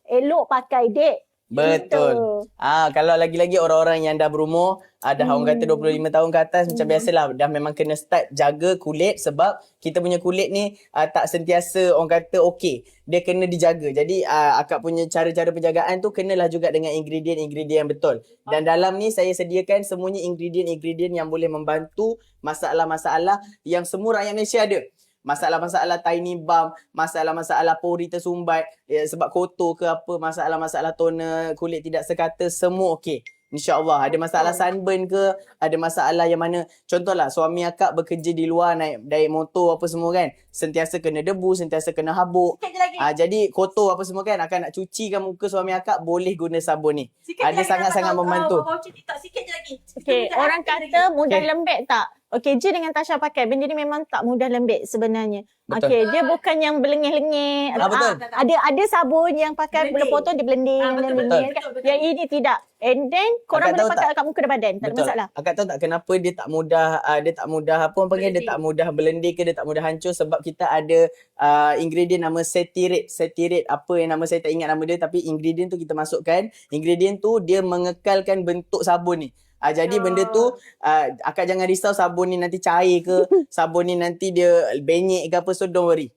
elok pakai dek. Betul. Kalau lagi-lagi orang-orang yang dah berumur, dah orang kata 25 tahun ke atas, macam biasalah dah memang kena start jaga kulit sebab kita punya kulit ni tak sentiasa orang kata okey. Dia kena dijaga. Jadi akak punya cara-cara penjagaan tu kenalah juga dengan ingredient-ingredient yang betul. Dan dalam ni saya sediakan semuanya ingredient-ingredient yang boleh membantu masalah-masalah yang semua rakyat Malaysia ada. masalah-masalah tiny bump, masalah-masalah pori tersumbat, sebab kotor ke apa, masalah-masalah toner kulit tidak sekata, semua okey. InsyaAllah. Ada masalah sunburn ke, ada masalah yang mana, contohlah suami akak bekerja di luar, naik motor apa semua kan, sentiasa kena debu, sentiasa kena habuk. Sikit je lagi. Jadi kotor apa semua kan, akan nak cucikan muka suami akak, boleh guna sabun ni. Sikit Dia lagi, sangat-sangat dapat membantu. voucher TikTok. Sikit je lagi. Okay, Kita orang sikit kata lagi. mudah Okay. lembek tak? Okay, je dengan Tasha pakai. Benda ni memang tak mudah lembek sebenarnya. Betul. Okay, dia bukan yang berlengih-lengih. Betul. Ada sabun yang pakai Blending. boleh potong, dia blending. Betul, blending, betul, kan? betul, betul. Yang ini tidak. And then, korang Akak boleh tahu pakai tak? kat muka dan badan. Tak ada masalah. Akak tahu tak kenapa dia tak mudah apa orang panggil, dia tak mudah blending ke, dia tak mudah hancur, sebab kita ada ingredient nama cetirate apa yang nama saya tak ingat nama dia, tapi ingredient tu kita masukkan, ingredient tu dia mengekalkan bentuk sabun ni. Jadi benda tu akak jangan risau sabun ni nanti cair ke, sabun ni nanti dia benyek ke apa, so don't worry.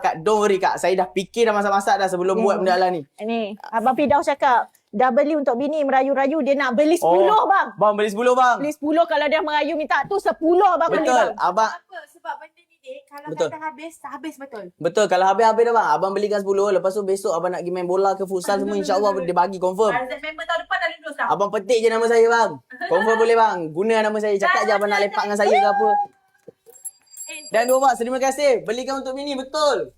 Kak, don't worry kak. Saya dah fikir dah masak-masak dah sebelum buat benda lah ni. Ni, Abang Firdaus cakap, dah beli untuk bini merayu-rayu, dia nak beli 10 bang. Bang beli 10 bang. Beli 10, kalau dia merayu minta tu 10 abang beli Betul. bang. Abang Apa? Sebab benda ni dek, kalau Betul. kata habis betul. betul, kalau habis-habis dah bang. Abang belikan 10, lepas tu besok abang nak pergi main bola ke futsal semua, insya-Allah dia bagi confirm. RZ member tahun depan dah lulus dah. Abang petik je nama saya bang. Confirm boleh bang. Guna nama saya. Cakap je abang nak lepak dengan saya ke apa. Dan dua mak, terima kasih. Belikan untuk bini, betul.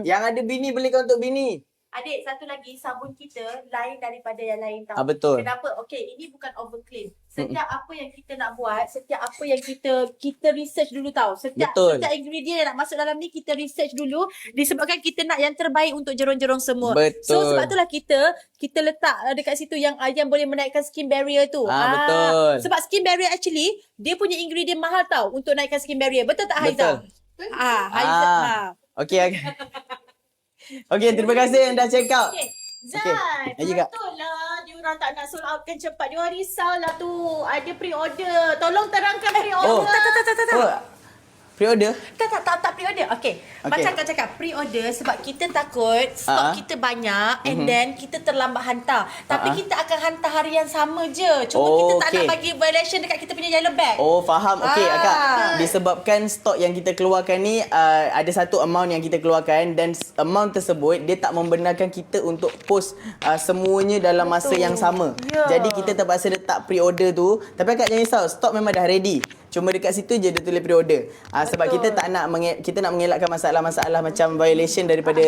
Yang ada bini, belikan untuk bini. Adik, satu lagi, sabun kita lain daripada yang lain tau. Betul. Kenapa? Okey, ini bukan overclaim. Setiap apa yang kita nak buat, setiap apa yang kita research dulu tau. Setiap ingredient yang nak masuk dalam ni, kita research dulu. Disebabkan kita nak yang terbaik untuk jerung-jerung semua. Betul. So, sebab itulah kita letak dekat situ yang boleh menaikkan skin barrier tu. Betul. Sebab skin barrier actually, dia punya ingredient mahal tau untuk naikkan skin barrier. Betul tak Haizah? Betul. Haizah. Okey. Okey, terima kasih yang dah check out. Zat, Lagi, Kak. betul lah. Diorang tak nak sold out kan cepat. Diorang risau lah tu. Ada pre-order. Tolong terangkan pre-order. Tak. Pre-order? Tak pre-order. Okay. Macam Kak cakap, pre-order sebab kita takut stok kita banyak and then kita terlambat hantar. Tapi kita akan hantar hari yang sama je. Cuma kita tak nak bagi violation dekat kita punya yellow bag. Faham. Okey, Kak. Disebabkan stok yang kita keluarkan ni ada satu amount yang kita keluarkan, dan amount tersebut dia tak membenarkan kita untuk post semuanya dalam masa yang sama. Jadi kita terpaksa letak pre-order tu. Tapi Kak jangan risau, stok memang dah ready. Cuma dekat situ je dia tulis pre-order. Sebab kita tak nak mengelakkan masalah-masalah macam violation daripada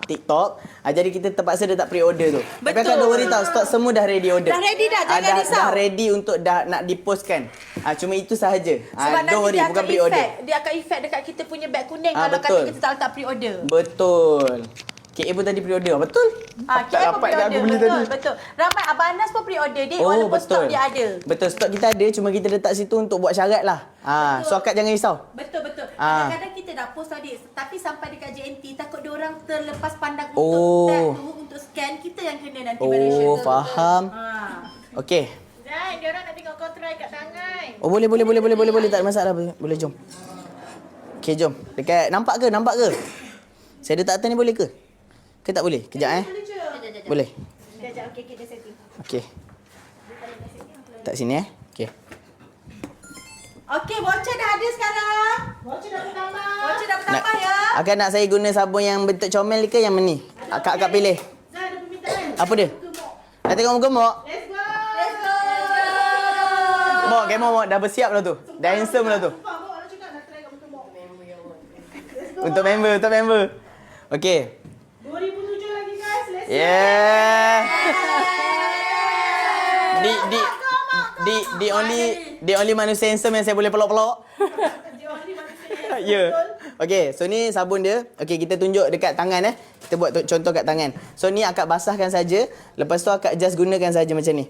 TikTok. Jadi kita terpaksa letak pre-order tu. Tapi Kak don't worry tau, stok semua dah ready order. Dah ready dah, jangan risau. Dah ready untuk dah nak dipostkan. Cuma itu sahaja. Sebab Don't worry, bukan pre-order. Dia akan effect dekat kita punya bag kuning kalau betul. kata kita tak letak pre-order. Betul. KA pun tadi pre-order. Betul? KL pun Dapat je aku pre-order. beli Betul. Ramai Abang Anas pun pre-order dia betul. walaupun stok dia ada. Betul, stok kita ada, cuma kita letak situ untuk buat syarat lah. So Kak jangan risau. Betul. Kadang-kadang kita dah post tadi, tapi sampai dekat JNT takut dia orang terlepas pandang untuk tag tu, untuk scan, kita yang kena nanti violation tu. Faham. Okey. Zat, diorang nak tengok kau try kat tangan. Boleh. Tak ada masalah. Boleh, jom. Okey, jom. Dekat, nampak ke? Saya letak atas ni boleh ke? Ke tak boleh? Kejap Boleh. Sekejap, okey, dia setting. Okey. Tak sini Okey. Okey, voucher dah ada sekarang. Voucher dah bertambah ya. Akak nak saya guna sabun yang bentuk comel ke yang ni? Akak pilih. Zat, ada permintaan. Apa dia? Nak tengok muka Mok? Let's go. Mok, Mok dah bersiap lah tu. Dah handsome lah tu. Untuk member. Okey. 2007 lagi guys. Let's go. Yeah. The only manusia handsome yang saya boleh pelok-pelok. Ya. Okey, so ni sabun dia. Okey, kita tunjuk dekat tangan Kita buat contoh kat tangan. So ni akak basahkan saja, lepas tu akak just gunakan saja macam ni.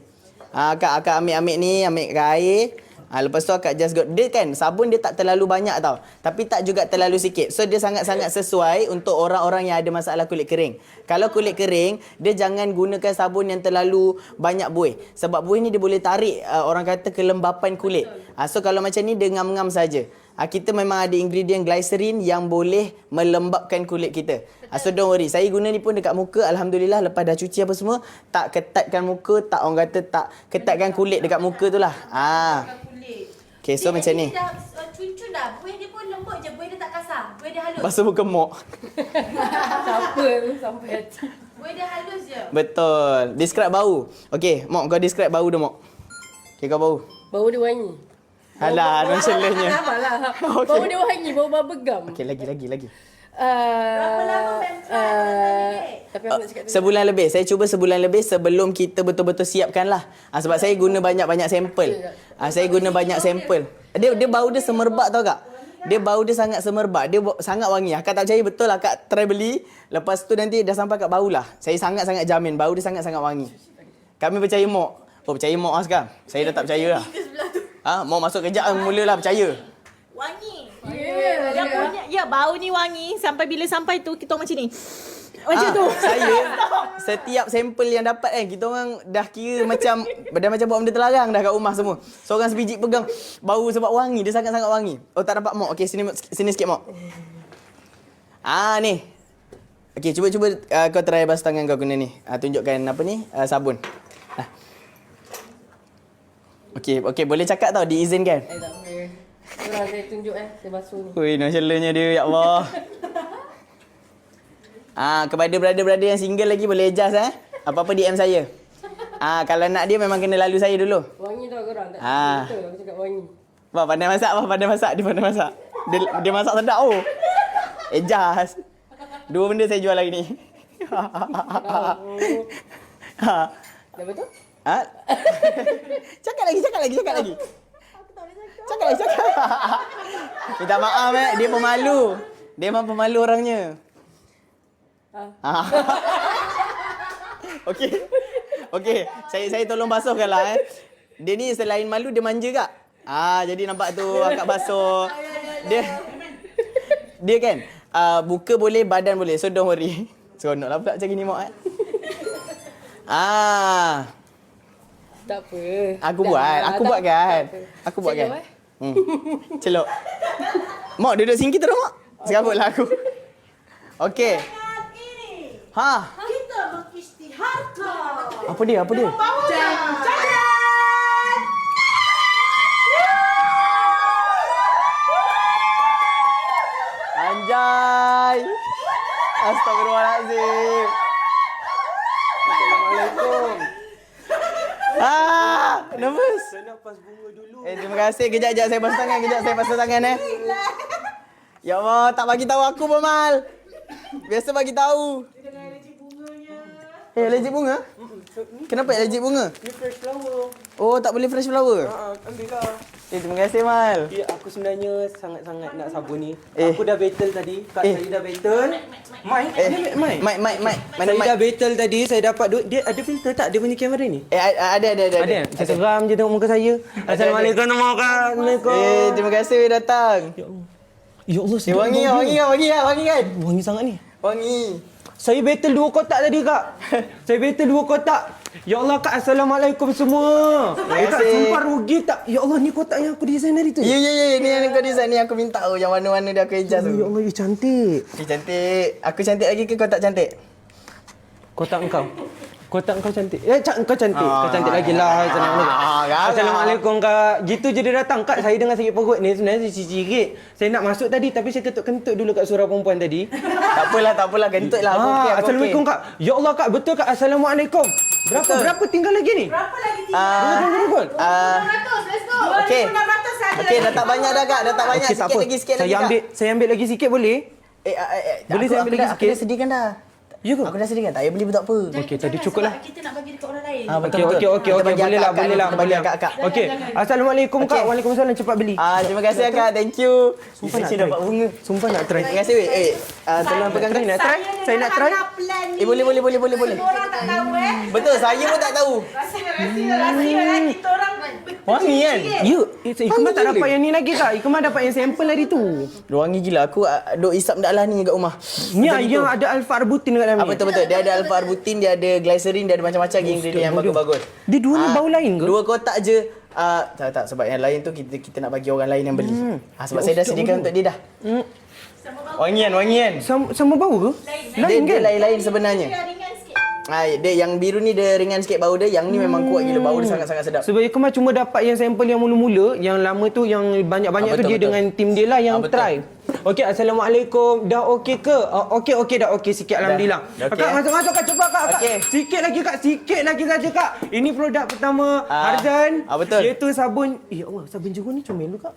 Akak ambil ni, ambil ke air. Lepas tu akak just dia kan sabun dia tak terlalu banyak tau, tapi tak juga terlalu sikit. So dia sangat-sangat sesuai untuk orang-orang yang ada masalah kulit kering. Kalau kulit kering, dia jangan gunakan sabun yang terlalu banyak buih. Sebab buih ni dia boleh tarik orang kata kelembapan kulit. So kalau macam ni dia ngam-ngam saja. Kita memang ada ingredient glycerin yang boleh melembabkan kulit kita. So don't worry. Saya guna ni pun dekat muka. Alhamdulillah lepas dah cuci apa semua, tak ketatkan muka, tak orang kata tak ketatkan kulit dekat muka tu lah. Okay, so macam ni. Dia dah cun-cun dah. Buih dia pun lembut je. Buih dia tak kasar. Buih dia halus. Basuh muka mok. Siapa sampai hati. Buih dia halus je. Betul. Describe bau. Okay, Mok, kau describe bau dia, Mok. Okay, kau bau. Bau dia wangi. Alah, nonchalantnya. Sabarlah. Okey. Bau dia wangi, bau bubblegum. Okay, lagi. Berapa lama Tapi aku nak cakap tu. Sebulan lebih. Saya cuba sebulan lebih sebelum kita betul-betul siapkan lah. Sebab saya guna banyak-banyak sampel. Saya guna banyak sampel. Dia bau dia semerbak tau kak. Dia bau dia sangat semerbak. Dia sangat wangi. Akak tak percaya betul lah kak try beli. Lepas tu nanti dah sampai kat bau lah. Saya sangat-sangat jamin. Bau dia sangat-sangat wangi. Kami percaya Mok. Oh percaya Mok lah sekarang. Saya dah tak percaya lah. Mok masuk kejap mulalah percaya. Wangi. Dia punya, ya bau ni wangi. Sampai bila sampai tu, kita orang macam ni. Macam tu. Saya setiap sampel yang dapat kan, kita orang dah kira macam bawa benda terlarang dah kat rumah semua. Seorang sebiji pegang bau sebab wangi, dia sangat-sangat wangi. Oh tak dapat Mok. Okey sini sikit Mok. Ni. Okey cuba kau try basuh tangan kau guna ni. Tunjukkan apa ni? Sabun. Okey boleh cakap tau diizinkan. Tak boleh. Kurang saya tunjuk saya basuh ni. Ui, nonchalantnya dia, ya Allah. Kepada brother-brother yang single lagi boleh adjust Apa-apa DM saya. Kalau nak dia memang kena lalu saya dulu. Wangi tau korang. Tak betul aku cakap wangi. Wah, pandai masak. Dia pandai masak. Dia masak sedap adjust. Dua benda saya jual hari ni. Dah betul? Cakap lagi. Cakap. Minta maaf dia pemalu. Dia memang pemalu orangnya. Okey. Saya tolong basuhkan lah Dia ni selain malu dia manja kak. Jadi nampak tu akak basuh. Dia kan muka boleh, badan boleh. So don't worry. Seronok lah pula macam ni Mak Tak apa. Aku buat kan. Celok. Mak duduk sini kita Mak. Serabutlah aku. Okey. Kita mengisytiharkan. Apa dia? Anjay. Astagfirullahalazim. Assalamualaikum. Nervous. Saya nak pas bunga dulu. Terima kasih. Kejap saya basuh tangan. Ya Allah, tak bagi tahu aku Pemal. Biasa bagi tahu. Allergic bunga? Kenapa allergic bunga? Ni fresh flower. Oh, tak boleh fresh flower? Ambil lah. Terima kasih Mal. Ya, aku sebenarnya sangat-sangat nak sabun ni. Aku dah battle tadi. Kak saya dah battle. Mic. Saya dah battle tadi. Saya dapat duit. Dia ada filter tak? Dia punya kamera ni? Ada. Saya seram je tengok muka saya. Assalamualaikum. Terima kasih datang. Ya Allah, sedap Wangi kan? Wangi sangat ni. Wangi. Saya battle 2 kotak tadi, Kak. Saya battle 2 kotak. Ya Allah, Kak. Assalamualaikum semua. Kak, sumpah rugi tak? Ya Allah, ni kotak yang aku design hari tu. Ya. Ni yang kau design ni. Aku minta yang warna-warna dia aku adjust tu. Ya Allah, cantik. Cantik. Aku cantik lagi ke kau tak cantik? Kotak engkau. Kotak engkau cantik. Kau cantik. Kau cantik lagi lah. Assalamualaikum, Kak. Gitu je dia datang. Kak, saya dengan sakit perut ni sebenarnya cirit. Saya nak masuk tadi tapi saya kentut dulu kat suara perempuan tadi. Tak apalah. Kentut lah. Assalamualaikum, Kak. Ya Allah, Kak. Betul, Kak. Assalamualaikum. Berapa tinggal lagi ni? Berapa lagi? 200. 200, let's go. Okey. 600 saja. Okey, dah tak banyak dah Kak. Dah tak banyak. Okey, tak Sikit apa. lagi Kak. Saya ambil lagi sikit boleh? Boleh saya ambil lagi Aku sikit? dah sediakan dah. Ya ke? Aku dah sediakan. Tak payah beli pun tak apa. Okey, tadi cukup lah. Kita nak bagi dekat orang lain. Okey. Kita bagi Boleh lah. Kita bagi Kak. Okey. Assalamualaikum, Kak. Okey. Waalaikumsalam. Cepat beli. Terima kasih Kak. Thank you. Sumpah nak Saya try. dapat bunga. Sumpah nak try. Terima kasih weh. Tolong pegang Nak try? Saya nak try. Boleh. Orang tak tahu Betul, saya pun tak tahu. Rahsia kita orang Wangi kan? Ya, Ikmah tak dapat yang ni lagi, Kak. Ikmah dapat yang sampel hari tu. Wangi gila. Aku duk isap dak lah ni kat rumah. Ni yang ada alfa arbutin kat dalam ni. Betul. Dia ada alpha arbutin, dia ada glycerin, dia ada macam-macam ingredient yang bagus-bagus. Dia dua ni bau lain ke? 2 kotak je. Tak sebab yang lain tu kita nak bagi orang lain yang beli. Sebab saya dah sediakan untuk dia dah. Wangian. Sama bau ke? Dia lain-lain sebenarnya. ringan sikit. Dia yang biru ni dia ringan sikit bau dia, yang ni memang kuat gila, bau dia sangat-sangat sedap. Sebab Ikmal cuma dapat yang sampel yang mula-mula, yang lama tu yang banyak-banyak tu betul, dia betul. dengan tim dia lah yang Betul. try. Okey, Assalamualaikum. Dah okey ke? Okey dah okey sikit alhamdulillah. Dah okey, Kak masuk Kak, cepat Kak. Okey. Sikit lagi Kak, sikit lagi saja Kak. Ini produk pertama Arzan. Betul. Iaitu sabun. Allah, sabun jeruk ni comel tu Kak.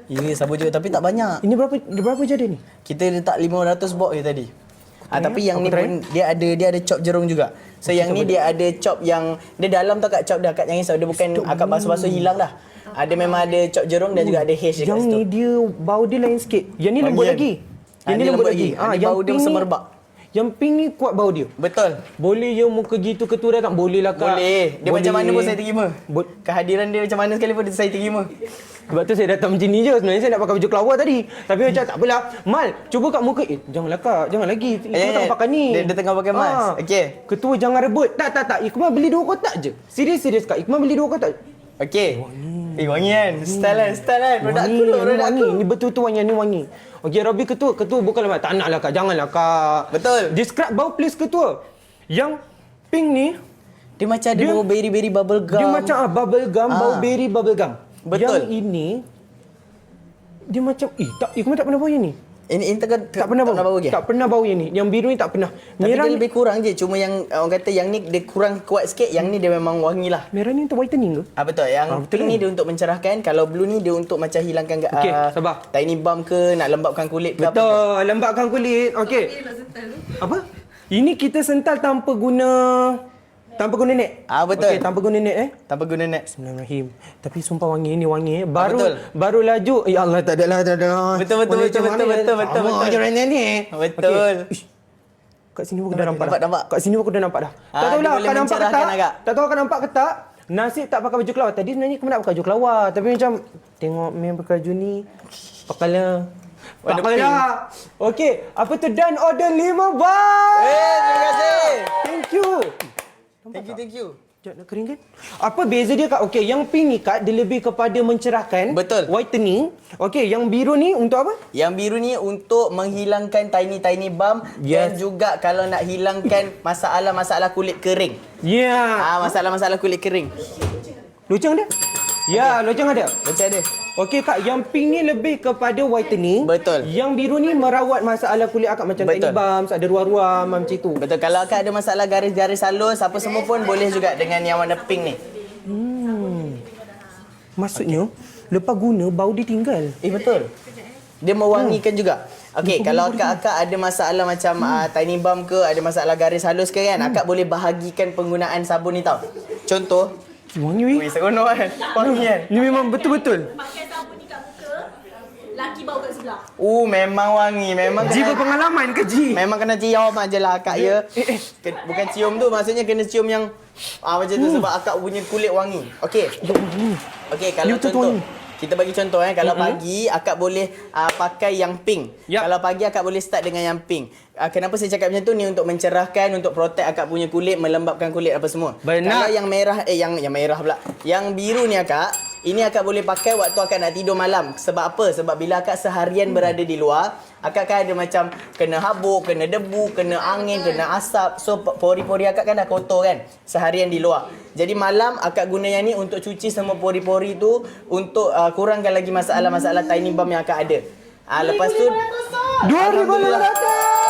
Ya, sabun juga tapi tak banyak. Ini berapa jadi ni? Kita letak 500 box je tadi. Tapi yang Aku ni try. pun dia ada chop jerung juga. So yang ni dia ada chop yang dia dalam tau Kak, chop dah Kak, jangan risau, dia bukan akak basuh-basuh hilang dah. Ada memang ada chop jerung dan juga ada hash dekat Yang situ. ni dia bau dia lain sikit. Yang ni lembut Wangian. lagi. Yang ni Dia lembut lagi. Yang yang bau dia pink ni- semerbak. Yang pink ni kuat bau dia. Betul. Boleh je muka gitu ketua datang? Boleh lah Kak. Boleh. Dia macam mana pun saya terima. Kehadiran dia macam mana sekalipun saya terima. Sebab tu saya datang macam ni je. Sebenarnya saya nak pakai baju kelawar tadi. Tapi macam tak apalah. Mal, cuba kat muka. Janganlah Kak. Jangan lagi. Ikmal tak pakai ni. Dia tengah pakai mask. Okey. Ketua jangan rebut. Tak. Ikmal beli 2 kotak je. Serius Kak. Ikmal beli 2 kotak. Okey. Wangi kan? Style kan? Produk aku tu, produk wangi. aku. Ni betul-betul wangi. Ni wangi. Okey, Robby ketua bukanlah tak naklah Kak. Janganlah Kak. Betul. Describe bau please ketua. Yang pink ni Dia macam ada bau berry bubble gum. dia macam bubble gum, bau berry bubble gum. Betul. Yang ini dia macam Ikmal tak pernah bau yang ni. Ini Tak pernah bau. lagi. Tak pernah bau yang ni. Yang biru ni tak pernah. Tapi Merah dia ni, lebih kurang je. Cuma yang orang kata yang ni dia kurang kuat sikit. Yang ni dia memang wangi lah. merah ni untuk whitening ke? Betul. Yang betul pink kan? ni dia untuk mencerahkan. Kalau blue ni dia untuk macam hilangkan Okey, sabar. tiny bump ke, nak lembapkan kulit ke apa ke. Betul, lembapkan kulit. Okey. Apa? Ini kita sental tanpa guna net. Betul. Okey, tanpa guna net Tanpa guna net. Bismillahirrahmanirrahim. Tapi sumpah wangi ni wangi. betul. Baru laju. Ya Allah, tak adalah. Betul. Ajar ni. Betul. Okey. Ish. Kat sini pun dah nampak dah. nampak. Kat sini pun dah nampak dah. Tak dia tahulah boleh akan nampak ke mencerahkan tak. agak. Tak tahu akan nampak ke tak. Nasib tak pakai baju kelawar. Tadi sebenarnya aku nak pakai baju kelawar. Tapi macam tengok main pakai baju ni. Pakailah. Warna Pakailah. Okey. Apa tu? Dan order 5 bar. Terima kasih. Thank you. Thank you. Sekejap, nak kering kan? Apa beza dia Kak? Okey, yang pink ni Kak, dia lebih kepada mencerahkan. Betul. Whitening. Okey, yang biru ni untuk apa? Yang biru ni untuk menghilangkan tiny bump dan Yes. juga kalau nak hilangkan masalah-masalah kulit kering. Ya. Yeah. Masalah-masalah kulit kering. Loceng ada? Ya, loceng ada. Macam ada. Okey Kak, yang pink ni lebih kepada whitening. Betul. Yang biru ni merawat masalah kulit akak macam tiny Betul. bumps, ada ruam-ruam macam itu. Betul. Kalau akak ada masalah garis-garis halus apa semua pun boleh juga dengan yang warna pink ni. Maksudnya, lepas guna bau dia tinggal. Betul. Dia mewangikan juga. Okey, kalau akak ada masalah macam tiny bump ke, ada masalah garis halus ke kan, akak boleh bahagikan penggunaan sabun ni tau. Contoh, Wangi weh. seronok kan? Wangi kan? Ni memang betul-betul. Pakai sabun ni kat muka, laki bau kat sebelah. Memang wangi. Memang Ji kena, berpengalaman ke Ji? memang kena cium aje lah akak ya. Bukan cium tu, maksudnya kena cium yang macam tu sebab akak punya kulit wangi. Okey. Okey, kalau Ni betul contoh wangi. kita bagi contoh kalau pagi akak boleh pakai yang pink. Yap. Kalau pagi akak boleh start dengan yang pink. Kenapa saya cakap macam tu ni untuk mencerahkan, untuk protect akak punya kulit, melembapkan kulit apa semua. Benar. Kalau yang merah yang merah pula. Yang biru ni akak, ini akak boleh pakai waktu akak nak tidur malam. Sebab apa? Sebab bila akak seharian berada di luar, akak kan ada macam kena habuk, kena debu, kena angin, kena asap. So pori-pori akak kan dah kotor kan seharian di luar. Jadi malam akak guna yang ni untuk cuci semua pori-pori tu, untuk kurangkan lagi masalah-masalah tiny bump yang akak ada. Lepas tu 2,500.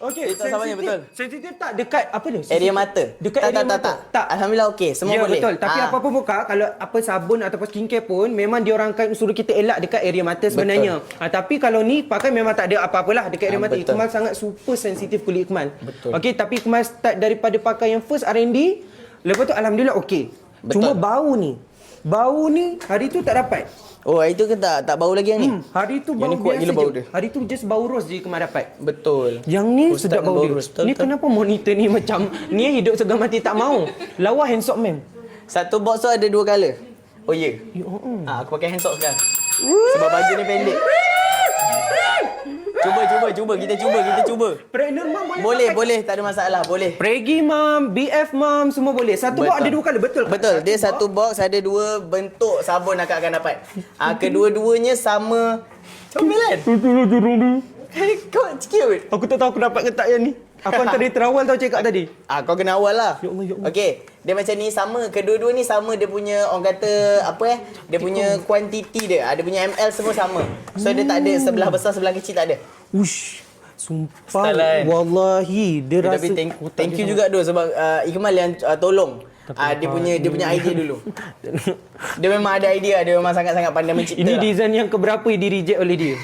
Okey, Itu sabunnya betul. Sensitif tak dekat apa ni? area mata. Dekat tak, area tak, mata. tak. Alhamdulillah okey, semua Ya boleh. betul. Tapi apa pun buka, kalau apa sabun ataupun skincare pun memang diorang akan suruh kita elak dekat area mata sebenarnya. Tapi kalau ni pakai memang tak ada apa-apalah dekat area mata. betul. Ikmal sangat super sensitif kulit Ikmal. Betul. Okey, tapi Ikmal start daripada pakai yang first R&D, lepas tu alhamdulillah okey. Betul. Cuma bau ni hari tu tak dapat. Hari tu ke tak bau lagi yang ni? Hari tu Yang bau ni kuat biasa gila bau je. dia. Hari tu just bau rose je Ikmal dapat. Betul. Yang ni Ustaz sedap dengan bau bau dia. rose. Betul, Ni betul. kenapa monitor ni macam ni hidup segan mati tak mau. Lawa handsome mem. Satu box tu ada 2 color. Oh ya. Aku pakai hand sock sekarang. Sebab baju ni pendek. Cuba. Kita cuba. Pregnant mom boleh. Boleh. Tak ada masalah. Boleh. Pregi mom, BF mom semua boleh. Satu box ada 2 color betul. Betul. Dia satu box ada 2 bentuk sabun akak akan dapat. Kedua-duanya sama comel kan? Kau cute. Aku tak tahu aku dapat ke tak yang ni. Aku antara dia terawal tau cakap tadi. Kau kena awal lah. Ya Allah, ya Allah. Okey, dia macam ni sama. Kedua-dua ni sama dia punya orang kata apa dia punya kuantiti dia. Dia punya ml semua sama. So dia tak ada sebelah besar sebelah kecil tak ada. Ush. Sumpah. Style lah, kan? Wallahi dia rasa Tapi thank you juga tu sebab Ikmal yang tolong. Dia punya idea dulu. Dia memang ada idea, dia memang sangat-sangat pandai mencipta. Ini lah. design yang keberapa yang di reject oleh dia?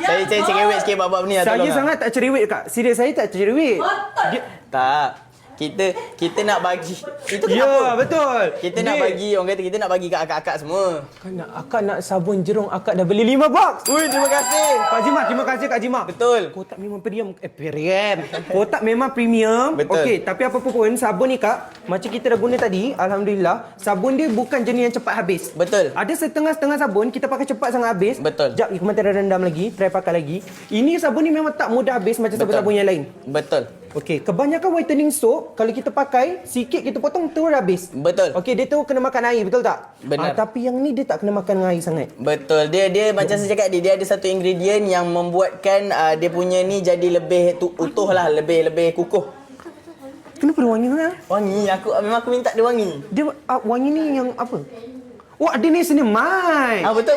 Saya cerewet sikit bab-bab ni lah. Saya tolong lah. sangat tak cerewet kak. Serius saya tak cerewet. Dia, Tak. Kita nak bagi. Itu ya, kenapa? betul. Kita nak bagi, orang kata kita nak bagi kat akak-akak semua. Akak nak sabun jerung, akak dah beli 5 box. Ui, terima kasih. Kak Jimat, terima kasih Kak Jimat. Betul. Kotak memang premium. Premium. Kotak memang premium. Betul. Okey, tapi apa pun sabun ni Kak, macam kita dah guna tadi, alhamdulillah, sabun dia bukan jenis yang cepat habis. Betul. Ada setengah-setengah sabun kita pakai cepat sangat habis. Betul. Jap, Ikmal dah rendam lagi, try pakai lagi. Ini sabun ni memang tak mudah habis macam sabun-sabun yang lain. Betul. Okey, kebanyakan whitening soap kalau kita pakai sikit kita potong terus habis. Betul. Okey, dia tu kena makan air, betul tak? Benar. Tapi yang ni dia tak kena makan air sangat. Betul. Dia macam saya cakap dia ada satu ingredient yang membuatkan dia punya ni jadi lebih utuh lah, lebih kukuh. Kenapa dia wangi sangat? Wangi, memang aku minta dia wangi. Dia wangi ni yang apa? Wah, dia ni senemai. Betul.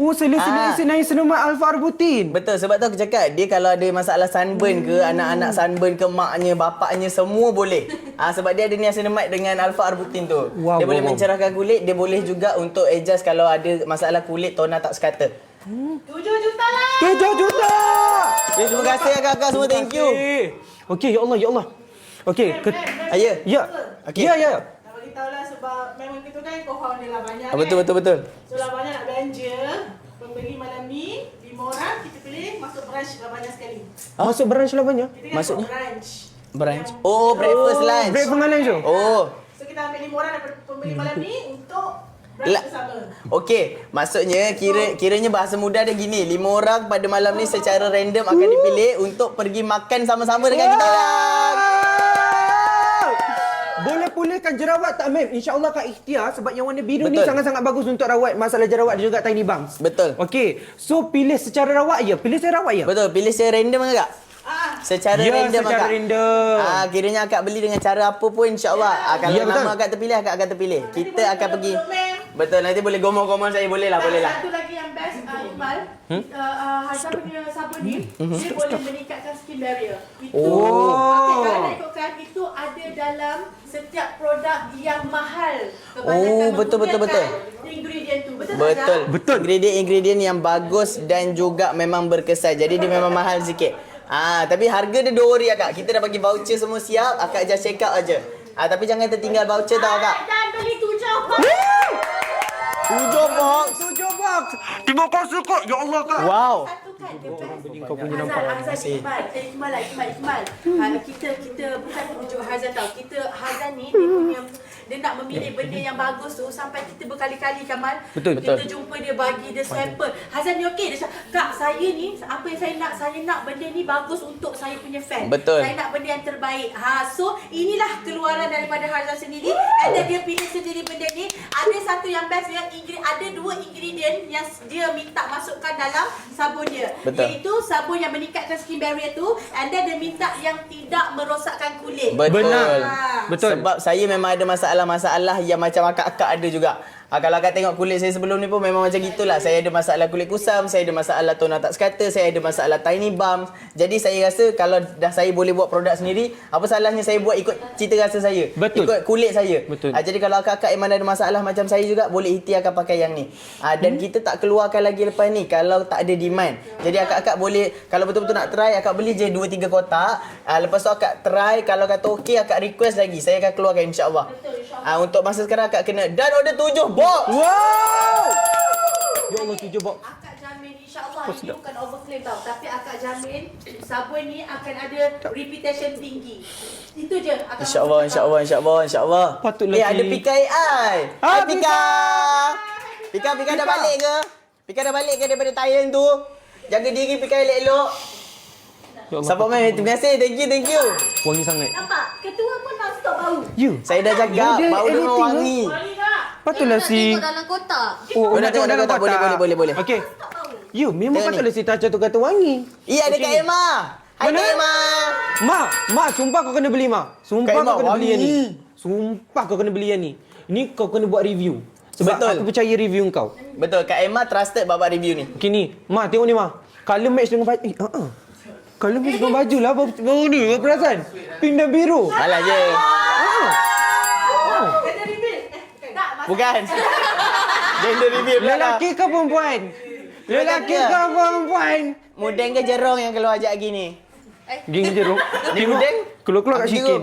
Oh, senaik senemai Alpha-Arbutin. Betul, sebab tu aku cakap dia kalau ada masalah sunburn ke, anak-anak sunburn ke, maknya, bapaknya semua boleh. Sebab dia ada niacinamide dengan alpha-arbutin tu. Wow, Dia boleh wow. mencerahkan kulit, dia boleh juga untuk adjust kalau ada masalah kulit toner tak sekata. 7 juta lah. 7 juta! Terima kasih kakak semua, thank you. Okey, ya Allah, ya Allah. Okey, Ya. ya. Okey. Ya. Tak bagi tahu lah sebab memang kita kan co-founder lah banyak Betul. So lah banyak nak belanja. Pembeli malam ni 5 orang kita pilih masuk branch lah banyak sekali. Masuk branch lah banyak. Kita kan Maksudnya? branch. Brunch. Oh, breakfast lunch. Break pengalan tu. Oh. So kita ambil 5 orang daripada pembeli malam ni untuk branch bersama. Okey, maksudnya kiranya bahasa mudah dia gini, 5 orang pada malam ni secara random akan dipilih untuk pergi makan sama-sama dengan kita orang. Boleh pulihkan jerawat tak, ma'am? InsyaAllah Kak Ikhtiar sebab yang warna biru ni Betul. sangat-sangat bagus untuk rawat masalah jerawat dan juga tiny bumps. Betul. Okey, so pilih secara rawat ya? Pilih secara rawat ya? Betul, pilih secara random agak. Secara Ya, random secara akak. random. Kiranya akak beli dengan cara apa pun insya-Allah. Kalau Ya, betul. nama akak terpilih, akak akan terpilih. Kita akan pergi. Betul, nanti boleh gomong-gomong saya boleh lah. Satu lagi yang best Iqbal, Hazan punya sabun ni dia boleh meningkatkan skin barrier. Itu Oh. kalau nak ikutkan itu ada dalam setiap produk yang mahal. Oh, betul. Ingredient tu. Betul. Betul. Ingredient yang bagus dan juga memang berkesan. Jadi dia memang mahal sikit. Tapi harga dia RM2 akak. Kita dah bagi voucher semua siap. Akak just check out aja. Tapi jangan tertinggal voucher tau akak. Dan beli 7 box. 7 box. 7 box. Terima kasih Kak. Ya Allah Kak. Wow. Satu kan dia best. Kau punya nampak. Iqbal. Kita bukan tunjuk Hazan tau. Hazan ni dia nak memilih benda yang bagus tu sampai kita berkali-kali Kamal. Betul. Kita jumpa dia bagi dia sampel. Hazan ni okey dia cakap, "Kak, saya ni apa yang saya nak benda ni bagus untuk saya punya fan. Betul. Saya nak benda yang terbaik." So inilah keluaran daripada Hazan sendiri. And then dia pilih sendiri benda ni. Ada satu yang best yang ada 2 ingredient yang dia minta masukkan dalam sabun dia. Betul. Iaitu sabun yang meningkatkan skin barrier tu, and then dia minta yang tidak merosakkan kulit. Betul. Betul. Sebab saya memang ada masalah-masalah yang macam akak-akak ada juga. Kalau akak tengok kulit saya sebelum ni pun memang macam gitulah. Saya ada masalah kulit kusam, saya ada masalah toner tak sekata, saya ada masalah tiny bumps. Jadi saya rasa kalau dah saya boleh buat produk sendiri, apa salahnya saya buat ikut cita rasa saya. Betul. Ikut kulit saya. Betul. Jadi kalau akak-akak yang mana ada masalah macam saya juga, boleh ikhtiarkan pakai yang ni. Dan kita tak keluarkan lagi lepas ni kalau tak ada demand. Jadi akak-akak boleh, kalau betul-betul nak try, akak beli je 2-3 kotak. Lepas tu akak try, kalau kata okey, akak request lagi. Saya akan keluarkan insya-Allah. Untuk masa sekarang akak kena dan order 7 box. Wow! Ya Allah, 7 box. Akak jamin insya-Allah ini bukan overclaim tau, tapi akak jamin sabun ni akan ada reputation tinggi. Itu je akak. InsyaAllah. Patutlah ada Pika AI. Hai Pika. Pika dah balik ke? Pika dah balik ke daripada Thailand tu? Jaga diri Pika elok-elok. Ya Allah. Sabar mai, terima kasih. Thank you. Wangi sangat. Nampak? Ketua pun non-stop bau. You. Saya dah jaga, Dia bau dia memang anything, wangi. Patutlah si... Tengok dalam kotak. Oh, nak tengok dalam kotak? Boleh. Okey. Non-stop bau. Ya, memang Tengok patutlah si Tacha tu kata wangi. Iya, ada Kak Emma. Hai Mana? Kak Emma. Mak, sumpah kau kena beli, Mak. Sumpah Kak Emma, kau kena beli yang ni. wangi. Sumpah kau kena beli yang ni. Ni kau kena buat review. Sebab Betul. aku percaya review kau. Betul, Kak Emma trusted babak review ni. Okey ni, Mak tengok ni, Mak. Colour match dengan baju. Colour match dengan baju lah. Baru ni, kau perasan? Pink dan biru. Alah je. Kena reveal. Tak, Bukan. Gender reveal pula. Lelaki ke perempuan? Lelaki Lelaki ke perempuan? Mudeng ke jerong yang keluar ajak gini? Geng jeruk. Ni mudeng? Keluar-keluar kat Aku Shikin.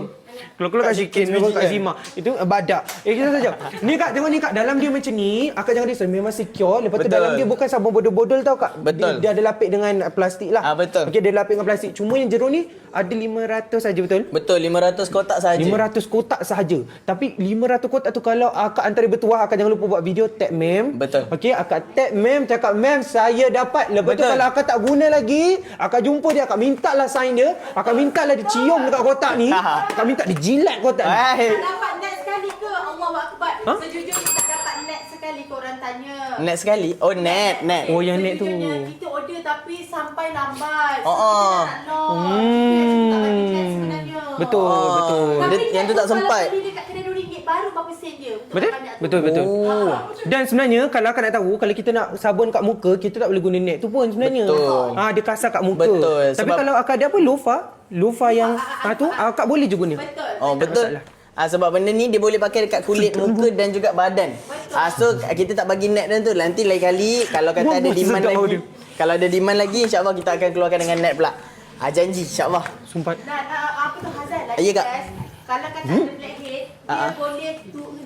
Keluar-keluar kat Shikin, keluar kat kan? Zima. Itu badak. Kita saja. Ni Kak, tengok ni Kak. Dalam dia macam ni, Akak jangan risau. Memang secure. Lepas tu Betul. dalam dia bukan sabun bodol-bodol tau Kak. Betul. Dia ada lapik dengan plastik lah. Betul. Okey, dia lapik dengan plastik. Cuma yang jeruk ni ada 500 saja, betul? Betul, 500 kotak saja. 500 kotak sahaja. Tapi 500 kotak tu kalau Akak antara bertuah, Akak jangan lupa buat video tag mem. Betul. Okey, Akak tag mem, cakap mem saya dapat. Lepas tu Betul. kalau Akak tak guna lagi, Akak jumpa dia, Akak mintalah sign dia. Akak mintalah dia cium dekat kotak ni. Akak minta dia jilat kotak ni. Hai. Tak dapat net sekali ke? Allahu Akbar. Ha? Sejujurnya tak dapat net sekali korang tanya. Net sekali? Oh, net. Oh, yang net tu. Sejujurnya kita order tapi sampai lambat. Oh, So, oh. kita nak lock. Tak bagi net sebenarnya. Betul, betul. Tapi Yang tu net tak sempat. Kalau beli dekat kedai RM2 baru berapa sen dia untuk Betul? banyak tu. Betul, betul. Oh. Dan sebenarnya kalau Akak nak tahu, kalau kita nak sabun kat muka, kita tak boleh guna net tu pun sebenarnya. Betul. Dia kasar kat muka. Betul, Tapi sebab- kalau Akak ada apa, lofa yang tu, Akak boleh je guna. Betul. Oh, betul. Sebab benda ni dia boleh pakai dekat kulit muka dan juga badan. So kita tak bagi net dan tu. Nanti lain kali kalau kata ada Wah, demand sedap lagi. dia. Kalau ada demand lagi, insya-Allah kita akan keluarkan dengan net pula. Janji insya-Allah. Sumpah. Dan apa tu Hazal lagi Ya, Kak. guys. Kalau kata ada blackhead,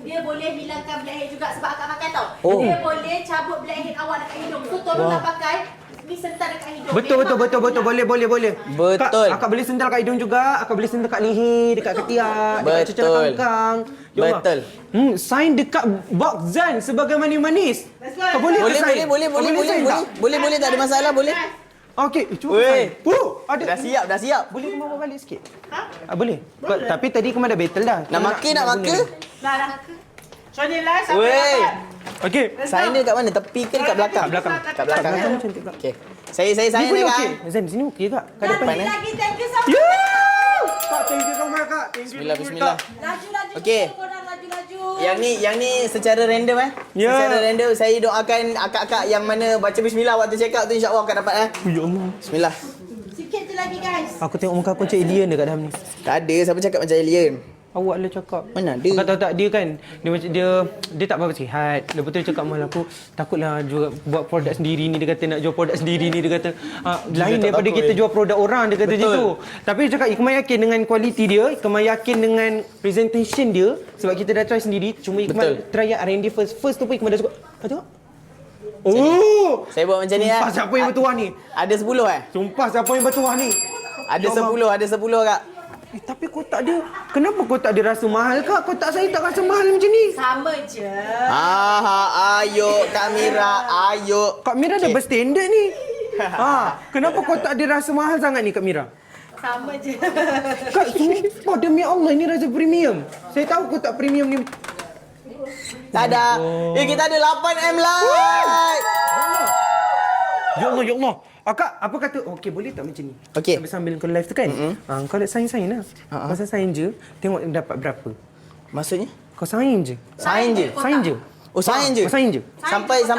dia boleh hilangkan blackhead juga sebab Akak pakai tau. Oh. Dia boleh cabut blackhead awak dekat hidung. So tolonglah pakai ni sentar dekat hidung. Betul. Memang Boleh. Betul. Kak, Akak boleh sental kat hidung juga, Akak boleh sental kat leher, dekat ketiak, dekat Betul. cecalah kangkang. Ya Allah. Betul. Sign dekat box Zan sebagai manis-manis. Kau boleh ke sign? Boleh, sign tak? boleh, tak ada masalah, boleh. Okey, cuba Weh. sign. Ada. Dah siap. Boleh kau bawa balik sikit? Boleh. Tapi tadi kau dah battle dah. Nak maka. dah. So ni lah, siapa Weh. yang dapat? Okey. Sign dia kat mana? Tepi ke dekat belakang? Kat belakang. Kat belakang. Kat belakang cantik pula. Okey. Saya Ni sign pun dia okey. kan. Zan, di sini okey tak? Kat depan Lagi eh. lagi thank you so much. Kak, thank you so much, Kak. Thank you. Bismillah. Laju. Okey. Korang laju. Yang ni secara random Ya. Secara random saya doakan akak-akak yang mana baca bismillah waktu check out tu insya-Allah akak dapat Ya Allah. Bismillah. Sikit je lagi guys. Aku tengok muka aku macam alien dekat dalam ni. Tak ada siapa cakap macam alien. Awak lah cakap. Mana ada? Kau tahu tak dia kan dia macam dia tak berapa sihat. Lepas tu dia cakap malah aku takutlah jual buat produk sendiri ni, dia kata nak jual produk sendiri ni, dia kata lain tak daripada takut, kita jual produk orang, dia kata Betul. macam tu. Tapi dia cakap Ikmal yakin dengan kualiti dia, Ikmal yakin dengan presentation dia sebab kita dah try sendiri. Cuma Ikmal Betul. try R&D first tu pun Ikmal dah suka. Tengok. Oh, Saya buat macam ni sumpah siapa yang bertuah ni? Ada 10 Sumpah siapa yang bertuah ni? Ada Ya Allah. 10, ada 10 kak. Tapi kotak dia, kenapa kotak dia rasa mahal kak? Kotak saya tak rasa mahal macam ni. Sama je. Ayo Kak Mira, ayo. Kak Mira dah berstandard ni. Kenapa kotak dia rasa mahal sangat ni Kak Mira? Sama je. Kak, sumpah demi Allah ini rasa premium. Saya tahu kotak premium ni. Tada. Kita ada 8M like. Ya Allah, ya Allah. Kak, apa kata? Okey, boleh tak macam ni? Okey. Sambil kau live tu kan? Kau lihat sign-sign lah. Masa sign je, tengok dapat berapa. Maksudnya? Kau sign je. Sign je. Sign je. Oh, sign je. Kau sign je. Sampai Tak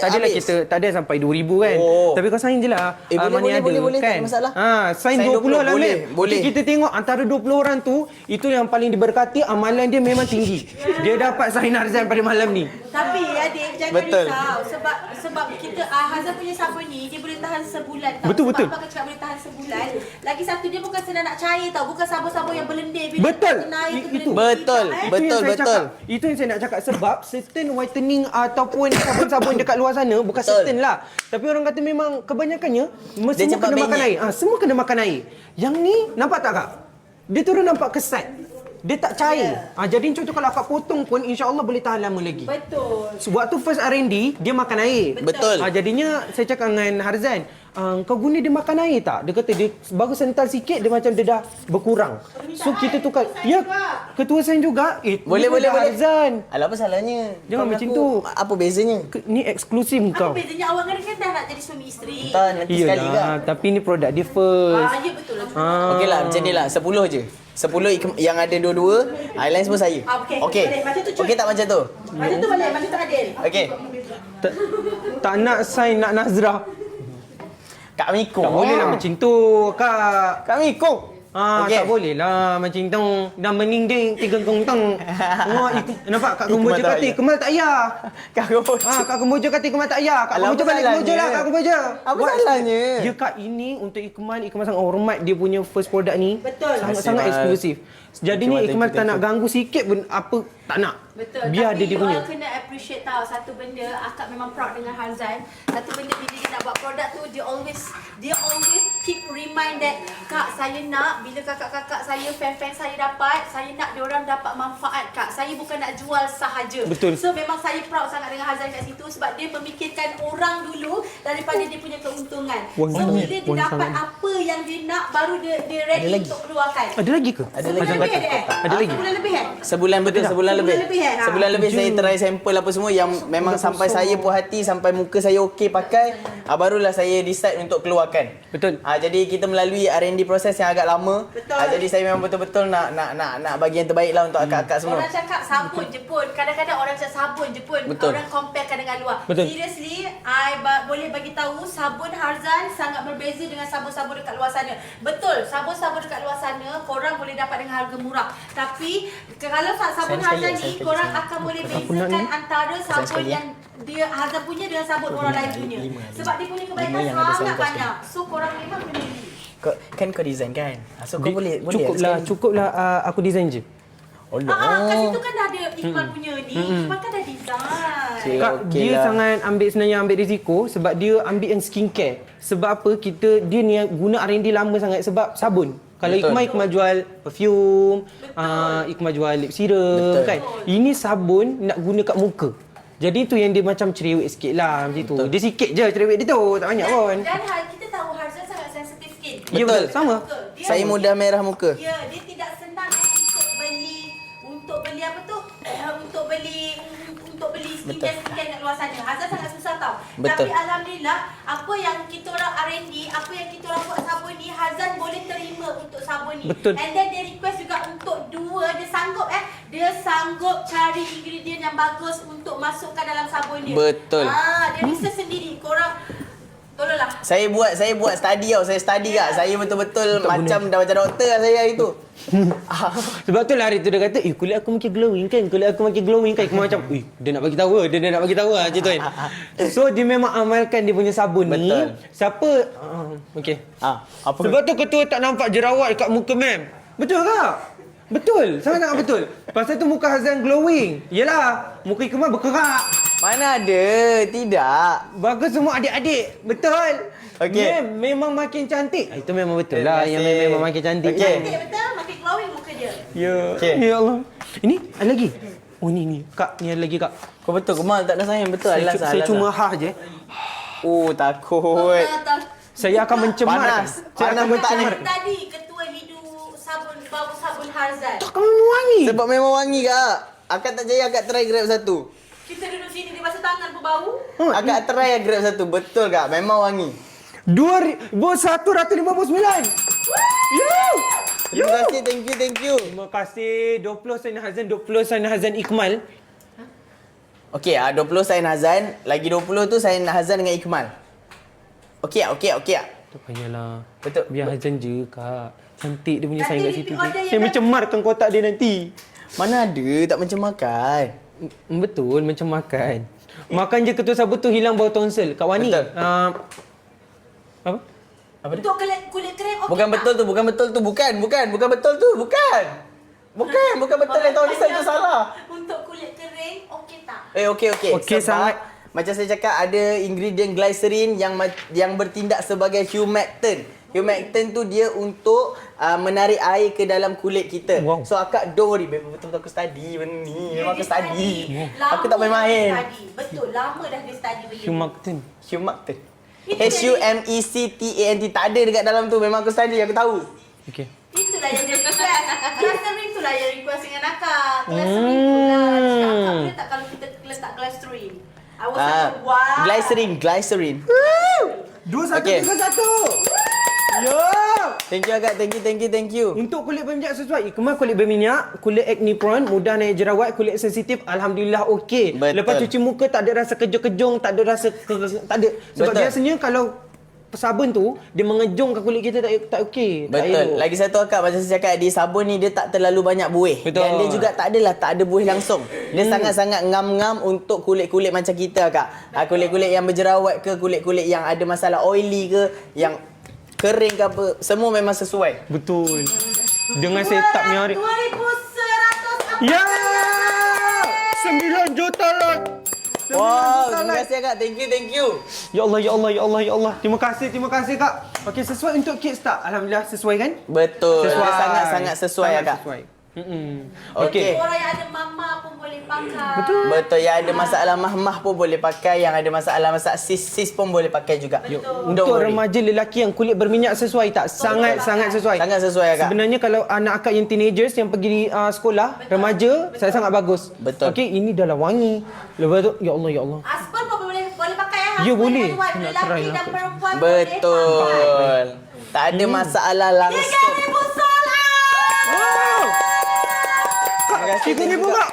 adalah habis. kita, tak ada sampai 2,000 kan. Oh. Tapi kau sign je lah. Boleh, tak ada masalah. Sign Sign 20 lah, 20, boleh, Mem. boleh. Okay, kita tengok antara 20 orang tu, itu yang paling diberkati, amalan dia memang tinggi. Dia dapat sign Arzan pada malam ni. Tapi adik jangan Betul. risau sebab kita Hazal punya sabun ni dia boleh tahan sebulan tau. Betul, sebab betul. Apa aku cakap boleh tahan sebulan. Lagi satu dia bukan senang nak cair tau, bukan sabun-sabun yang berlendir bila Betul. kena air tu Itu. berlendir. Betul. tak, Itu yang saya Betul. cakap. Itu yang saya nak cakap sebab certain whitening ataupun sabun-sabun dekat luar sana bukan Betul. certain lah. Tapi orang kata memang kebanyakannya semua cepat kena makan minyak. air. Semua kena makan air. Yang ni nampak tak kak? Dia terus nampak kesat. dia tak cair. Jadi contoh kalau akak potong pun insya-Allah boleh tahan lama lagi. Betul. Waktu first R&D dia makan air. Betul. Jadinya saya cakap dengan Harzan, kau guna dia makan air tak? Dia kata dia baru sental sikit dia macam dia dah berkurang. So kita tukar. Ya, ketua sains juga. Boleh. Harzan. Alah, apa salahnya? Jangan Kau macam mengaku, tu. Apa bezanya? Ni eksklusif kau. Apa bezanya awak kan dah nak jadi suami isteri? Tak, nanti sekali kan. Iyalah, tapi ni produk dia first. Ya betul lah. Okey lah, macam ni lah. 10 je. 10 yang ada dua-dua, lain semua saya. Okey. Okey. Boleh. Macam tu, Cun. Okey tak macam tu? Macam tu boleh, macam tu adil. Okey. Tak nak sign, nak Nazrah. Kak Miko. Tak boleh lah macam tu, Kak. Kak Miko. Tak boleh lah macam tu. Dah meninding tiga kongtang. Nampak Kak Kemboja tak kata payah. Kemal tak payah. Kak Kemboja. Kak Kemboja kata Kemal tak payah. Kak Alah, Kemboja apa balik Kemboja salahnya? lah Kak Kemboja. Apa salahnya? Ya Kak, ini untuk Ikmal sangat hormat dia punya first product ni. Betul. Sangat-sangat Terima kasih, eksklusif. Jadi ni Thank you, Ikmal thank tak you. nak ganggu sikit pun apa tak nak. Betul. Biar Tapi dia punya. you all kena appreciate tau satu benda. Akak memang proud dengan Harzan. Satu benda bila dia nak buat produk tu dia always keep remind that kak saya nak bila kakak-kakak saya fan-fan saya dapat, saya nak diorang dapat manfaat kak. Saya bukan nak jual sahaja. Betul. So memang saya proud sangat dengan Harzan kat situ sebab dia memikirkan orang dulu daripada dia punya keuntungan. Wang So sangat, bila dia wang dapat sangat. apa yang dia nak baru dia ready untuk keluarkan. Ada lagi ke? Ada Sebulan lagi. lebih ada Ada lagi? Sebulan lebih Sebulan betul, sebulan lebih. Ha. Sebulan lebih saya try sampel apa semua yang memang sampai saya puas hati, sampai muka saya okey pakai, barulah saya decide untuk keluarkan. Betul. Jadi kita melalui R&D proses yang agak lama. Betul. Jadi saya memang betul-betul nak bagi yang terbaik lah untuk akak-akak semua. Orang cakap sabun je pun. Kadang-kadang orang cakap sabun je pun. Betul. Orang comparekan dengan luar. Betul. Seriously, boleh bagi tahu sabun Harzan sangat berbeza dengan sabun-sabun dekat luar sana. Betul, sabun-sabun dekat luar sana korang boleh dapat dengan harga murah. Tapi kalau sabun Harzan ni korang akan boleh bezakan antara sabun yang dia Harzan punya dengan sabun orang lain punya. Sebab dia punya kebaikan yang ada sangat sound banyak. So korang memang kena beli. Kan kau design kan? So kau boleh sekali. Cukuplah aku design je. Kat situ kan dah ada Iqbal punya ni. Iqbal kan dah design. Okay, Kak, okey dia lah. sangat ambil risiko sebab dia ambil yang skincare. Sebab apa? Dia ni guna R&D lama sangat sebab sabun. Kalau Betul. Ikmal jual perfume, Ikmal jual lip serum, Betul. kan? Ini sabun nak guna kat muka. Jadi tu yang dia macam cerewet sikit lah macam tu. Dia sikit je cerewet dia tu, tak banyak pun. Dan kita tahu Harzan sangat sensitif skin. Ya Betul. sama. Dia- Saya mudah merah muka. Ya, dia tidak senang untuk beli apa tu? Untuk beli skincare kat luar sana. Harzan sangat susah tau. Betul. Tapi alhamdulillah apa yang kita orang R&D, apa yang kita orang buat sabun ni, Harzan boleh terima untuk sabun ni. Betul. And then dia request juga untuk dia sanggup cari ingredient yang bagus untuk masukkan dalam sabun dia. Betul. Dia bisa sendiri. Korang tolonglah. Saya buat study tau. Saya study kak. Saya betul-betul macam dah macam doktor lah saya hari tu. Sebab tu lah hari tu dia kata, kulit aku makin glowing kan? Kulit aku makin glowing kan? Ikmal macam, dia nak bagi tahu lah. Dia nak bagi tahu lah macam tu kan. So dia memang amalkan dia punya sabun ni. Betul. Siapa? Okey. Apa? Sebab tu ketua tak nampak jerawat kat muka mem. Betul tak? Betul, sangat betul. Pasal tu muka Harzan glowing. Yelah, muka Ikmal berkerak. Mana ada? Tidak. Bagus semua adik-adik. Betul. Okey. Mem memang makin cantik. Itu memang betul Terima lah. Yang kasih. memang makin cantik. Okey. Cantik betul, makin glowing muka dia. Ya. Okey. Ya Allah. Ini ada lagi. Oh ni. Kak, ni ada lagi kak. Kau betul Kemal tak ada sayang betul. Saya cuma je. Takut. Saya akan mencemarkan. Panas. Saya akan Panas tak ni. mencemarkan. Tadi ketua hidu bau sabun Harzan. Tak kamu wangi. Sebab memang wangi kak. Akak tak jaya akak try grab satu. Kita duduk sini dia basuh tangan berbau. Akak try grab satu. Betul kak. Memang wangi. 159. Terima kasih. Thank you. Terima kasih. 20 sign Harzan, 20 sign Harzan Ikmal. Okey, 20 sign Hazan. Lagi 20 tu sign Hazan dengan Ikmal. Okey. Tak payahlah. Betul. Biar Harzan je kak. Cantik dia punya Nanti sign kat repeat situ. order yang Saya mencemarkan kotak dia nanti. Mana ada. Tak macam makan. Betul, macam makan. Makan je ketua sabun tu hilang bau tonsel. Kak Wani. Betul. Apa? Untuk kulit kering okey. Bukan betul tu. Bukan betul tu. Bukan betul tu. Bukan betul yang tahu design tu salah. Untuk kulit kering okey tak? Okey. Okey, Sebab sangat. macam saya cakap ada ingredient glycerin yang bertindak sebagai humectant. Humectant tu dia untuk menarik air ke dalam kulit kita. Wow. So akak don't worry, betul-betul aku study benda ni. Memang aku Dia study. Lama Aku tak main-main. dah dia study. Betul, lama dah dia study benda ni. Humectant. Humectant. Itu Humectant. Tak ada dekat dalam tu. Memang aku study, aku tahu. Okey. Itulah yang dia request. Glycerin tu lah yang request dengan akak. Glycerin tu lah. Cakap, akak boleh tak kalau kita letak glycerin? I was like, wow. Glycerin. 2-1 Okey. 3-1. Yo. Thank you agak. Thank you. Untuk kulit berminyak sesuai. Kemar kulit berminyak, kulit acne prone, mudah naik jerawat, kulit sensitif, alhamdulillah okey. Betul. Lepas cuci muka tak ada rasa kejung-kejung, tak ada rasa tak ada. Sebab Betul. biasanya kalau sabun tu dia mengejungkan kulit kita tak okey. Tak Betul. elok. Lagi satu akak macam saya cakap, di sabun ni dia tak terlalu banyak buih. Betul. Dan dia juga tak ada buih langsung. Dia sangat-sangat ngam-ngam untuk kulit-kulit macam kita akak. Kulit-kulit yang berjerawat ke, kulit-kulit yang ada masalah oily ke, yang kering ke apa, semua memang sesuai. Betul. Dengan setupnya hari. 2,100 Ya! 9 juta lah. Wow, terima kasih akak. Thank you. Ya Allah. Terima kasih Kak. Okey, sesuai untuk kids tak? Alhamdulillah sesuai kan? Betul. Dia sangat-sangat sesuai akak. Sesuai. Okey. Orang yang ada mama pun boleh pakai. Betul. Yang ada masalah mahmah pun boleh pakai, yang ada masalah sis pun boleh pakai juga. Don't Untuk worry. remaja lelaki yang kulit berminyak sesuai tak? Sangat sesuai. Sangat sesuai akak. Sebenarnya kalau anak akak yang teenagers yang pergi sekolah, remaja, saya sangat bagus. Betul. Okey, ini dah lah wangi. Lepas tu, ya Allah. Husband pun boleh pakai ya. Ya, Husband boleh. dan wife, Nak lelaki try dan lah. perempuan boleh pakai. Betul. Tak ada masalah langsung. 3,000 solat. Terima kasih. Cikgu ni pula.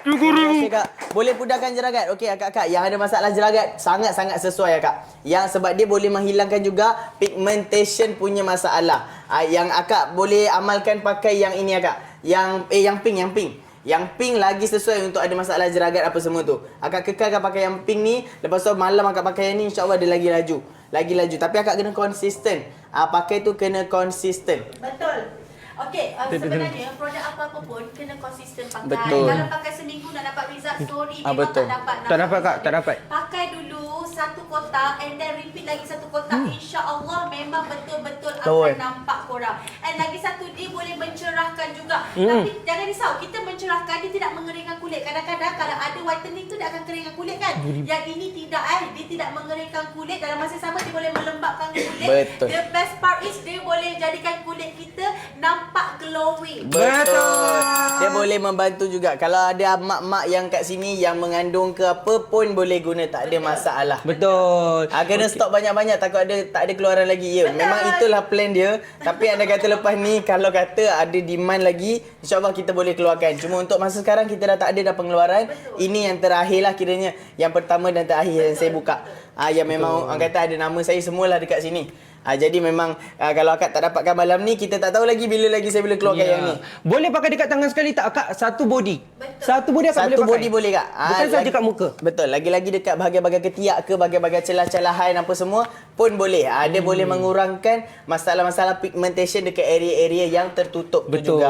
Terima kasih kak. Boleh pudahkan jeragat. Okey akak-akak yang ada masalah jeragat sangat-sangat sesuai akak. Yang sebab dia boleh menghilangkan juga pigmentation punya masalah. Yang akak boleh amalkan pakai yang ini akak. Yang pink. Yang pink lagi sesuai untuk ada masalah jeragat apa semua tu. Akak kekalkan pakai yang pink ni. Lepas tu malam akak pakai yang ni, insya-Allah dia lagi laju. Tapi akak kena konsisten. Pakai tu kena konsisten. Betul. Okey, sebenarnya produk apa-apa pun kena konsisten pakai. Betul. Kalau pakai seminggu nak dapat result story memang betul. tak dapat. Tak dapat kak, tak dapat. Pakai dulu satu kotak and then repeat lagi satu kotak. InsyaAllah memang betul-betul akan nampak korang. And lagi satu, dia boleh mencerahkan juga. Tapi jangan risau, kita mencerahkan, dia tidak mengeringkan kulit. Kadang-kadang kalau ada whitening tu dia akan keringkan kulit kan. Yang ini tidak dia tidak mengeringkan kulit. Dalam masa sama dia boleh melembabkan kulit. Betul. The best part is dia boleh jadikan kulit kita nampak glowing. Betul. Dia boleh membantu juga. Kalau ada mak-mak yang kat sini yang mengandung ke apa pun boleh guna, tak ada masalah. Betul. Kena stok banyak-banyak, takut tak ada keluaran lagi. Ya, memang itulah plan dia. Tapi anda kata lepas ni kalau kata ada demand lagi, insya-Allah kita boleh keluarkan. Cuma untuk masa sekarang kita dah tak ada pengeluaran. Ini yang terakhir lah kiranya. Yang pertama dan terakhir yang saya buka. Yang memang orang kata ada nama saya semualah dekat sini. Jadi memang kalau akak tak dapatkan malam ni, kita tak tahu lagi bila lagi saya boleh keluarkan yang ni. Boleh pakai dekat tangan sekali tak akak? Satu body. Satu body akak boleh Satu pakai. body boleh kak. Bukan saja kat muka. Betul. Lagi-lagi dekat bahagian-bahagian ketiak ke, bahagian-bahagian celah-celahan apa semua pun boleh. Dia boleh mengurangkan masalah-masalah pigmentation dekat area-area yang tertutup tu juga.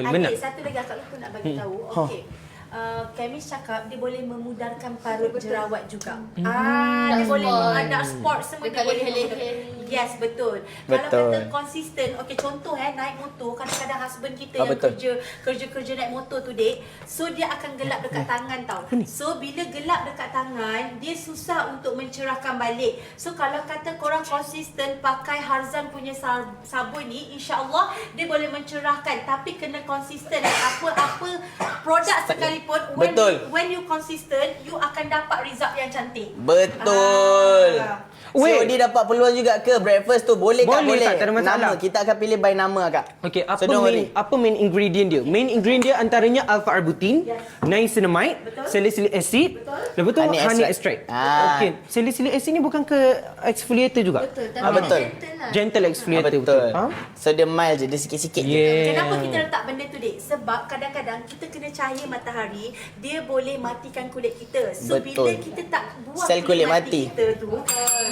Benar. Satu lagi akak lupa nak bagi tahu. Okey. Chemist cakap dia boleh memudahkan parut jerawat juga. Dia boleh nak sport semua dia boleh memudahkan. Yes, betul. Kalau kata konsisten, okey contoh naik motor, kadang-kadang husband kita yang kerja naik motor tu dek, so dia akan gelap dekat tangan tau. So bila gelap dekat tangan, dia susah untuk mencerahkan balik. So kalau kata korang konsisten pakai Harzan punya sabun ni, insya-Allah dia boleh mencerahkan, tapi kena konsisten. Apa-apa produk sekalipun, when you consistent, you akan dapat result yang cantik. Betul. So dia dapat peluang juga ke breakfast tu? Boleh tak? Boleh. Tak ada masalah. Nama, kita akan pilih by nama kak. Okey, So don't worry. apa main ingredient dia? Main ingredient antaranya alpha arbutin, niacinamide, salicylic acid, lepas tu honey extract. Okey, salicylic acid ni bukan ke exfoliator juga? Betul. Betul. Gentle exfoliator Betul. betul. So dia mild je, dia sikit-sikit je. Yeah. Kenapa kita letak benda tu dek? Sebab kadang-kadang kita kena cahaya matahari, dia boleh matikan kulit kita. So bila Betul. kita tak buang Sel kulit mati. kita tu,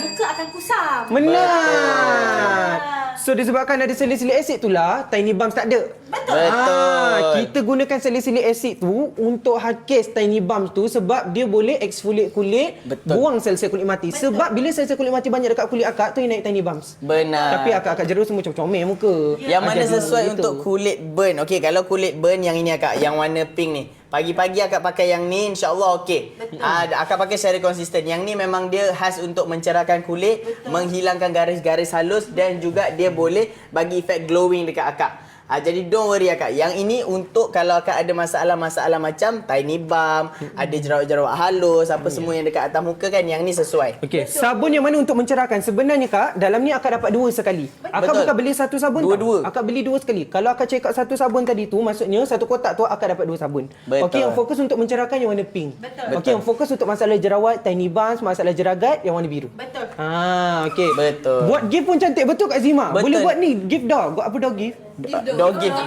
muka akan kusam. Benar. So disebabkan ada salicylic acid itulah tiny bumps tak ada. Betul. Kita gunakan salicylic acid tu untuk hard case tiny bumps tu sebab dia boleh exfoliate kulit, Betul. buang sel-sel kulit mati. Sebab bila sel-sel kulit mati banyak dekat kulit akak tu yang naik tiny bumps. Benar. Tapi akak-akak jeruk semua comel muka. Yang mana Jadi sesuai gitu. untuk kulit burn. Okey, kalau kulit burn yang ini akak, yang warna pink ni. Pagi-pagi akak pakai yang ni, insya-Allah okey. Akak pakai secara konsisten. Yang ni memang dia khas untuk mencerahkan kulit, menghilangkan garis-garis halus dan juga dia boleh bagi efek glowing dekat akak. Jadi don't worry akak. Yang ini untuk kalau akak ada masalah-masalah macam tiny bump, ada jerawat-jerawat halus, apa semua yang dekat atas muka kan, yang ni sesuai. Okey, sabun yang mana untuk mencerahkan? Sebenarnya kak, dalam ni akak dapat 2 sekali. Akak Betul. bukan beli satu sabun Dua-dua. tau. Akak beli 2 sekali. Kalau akak check out satu sabun tadi tu, maksudnya satu kotak tu akak dapat 2 sabun. Betul. Okey, yang fokus untuk mencerahkan yang warna pink. Betul. Okey, yang fokus untuk masalah jerawat, tiny bumps, masalah jeragat yang warna biru. Betul. Okey. Betul. Buat gift pun cantik betul Kak Zima. Betul. Boleh buat ni, gift dog. Buat apa dog gift? Dog gift.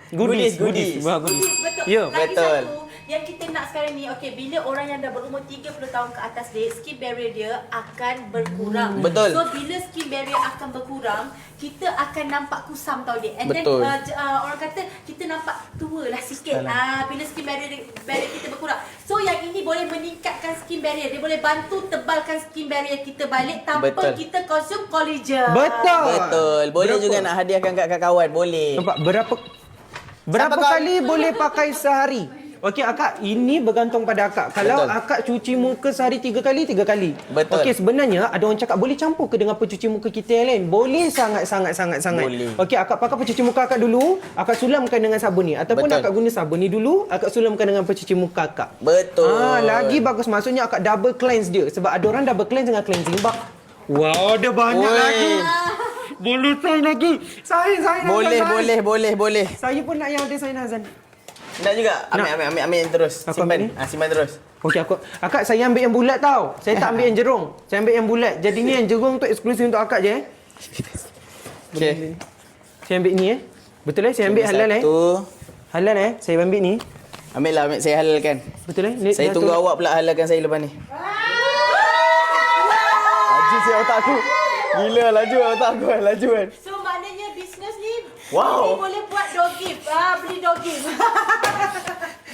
Goodies. Goodies. Wah, goodies. Betul. Ya. Lagi Betul. satu yang kita nak sekarang ni, okey, bila orang yang dah berumur 30 tahun ke atas dia, skin barrier dia akan berkurang. Betul. So bila skin barrier akan berkurang, kita akan nampak kusam tau dia. And Betul. then orang kata kita nampak tua lah sikit. Bila skin barrier kita berkurang. So yang ini boleh meningkatkan skin barrier. Dia boleh bantu tebalkan skin barrier kita balik tanpa Betul. kita consume collagen. Betul. Boleh Berapa? juga nak hadiahkan kat kawan, boleh. Nampak berapa Sampai kali boleh pakai sehari? Okey akak, ini bergantung pada akak. Kalau Betul. akak cuci muka sehari 3 kali, 3 kali. Betul. Okey, sebenarnya ada orang cakap boleh campur ke dengan pencuci muka kita yang lain? Boleh sangat. Boleh. Okey, akak pakai pencuci muka akak dulu, akak sulamkan dengan sabun ni ataupun Betul. akak guna sabun ni dulu, akak sulamkan dengan pencuci muka akak. Betul. Lagi bagus, maksudnya akak double cleanse dia sebab ada orang double cleanse dengan cleansing bar. Wow, ada banyak Oi. lagi. Boleh sign lagi. Sign. Boleh. Saya pun nak yang ada sign Hazan. Nak juga? Ambil terus. Aku ambil ni? Simpan terus. Okey, akak saya ambil yang bulat tau. Saya tak ambil yang jerung. Saya ambil yang bulat. Jadi ni yang jerung tu eksklusif untuk akak je. Okey. Saya ambil ni Betul saya ambil halal Satu. Halal Saya ambil ni. Ambil saya halalkan. Betul Saya tunggu awak pula halalkan saya lepas ni. Laju siap otak aku. Gila laju otak aku laju kan. So maknanya bisnes ni Wow. ni boleh buat dog gift. Beli dog gift.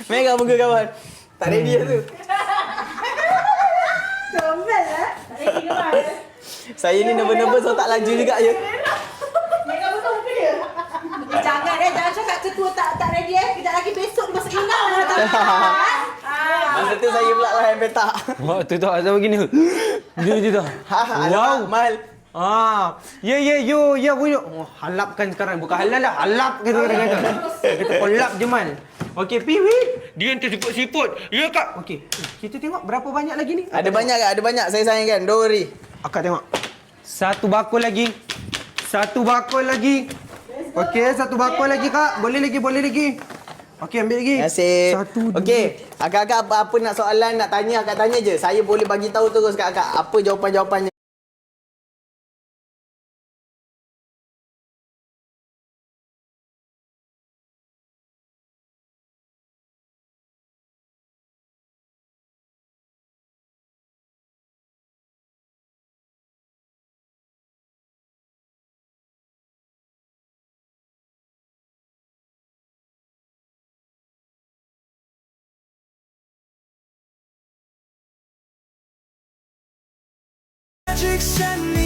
Mega muka kawan. Tak ready tu. Comel lah. Tak ready kawan. Saya ni nervous so tak laju juga je. Jangan cakap ketua tak ready Kejap lagi besok dia masuk inau. Masa tu saya pula lah yang petak. Waktu tu Azam begini. Dia je dah. Wow. Mahal. Ya, halapkan sekarang. Bukan halal lah, halap kita kata. Kita kolap je man. Okey, Piwi. Dia yang tersiput-siput. Ya kak. Okey, kita tengok berapa banyak lagi ni. Ada banyak ke? Ada banyak. Saya sayangkan. Don't worry. Akak tengok. Satu bakul lagi. Okey, satu bakul lagi kak. Boleh lagi. Okey, ambil lagi. Terima kasih. Satu, dua. Okey. Akak-akak apa nak soalan, nak tanya, akak tanya je. Saya boleh bagi tahu terus kat akak. Apa jawapan-jawapannya. Magic send me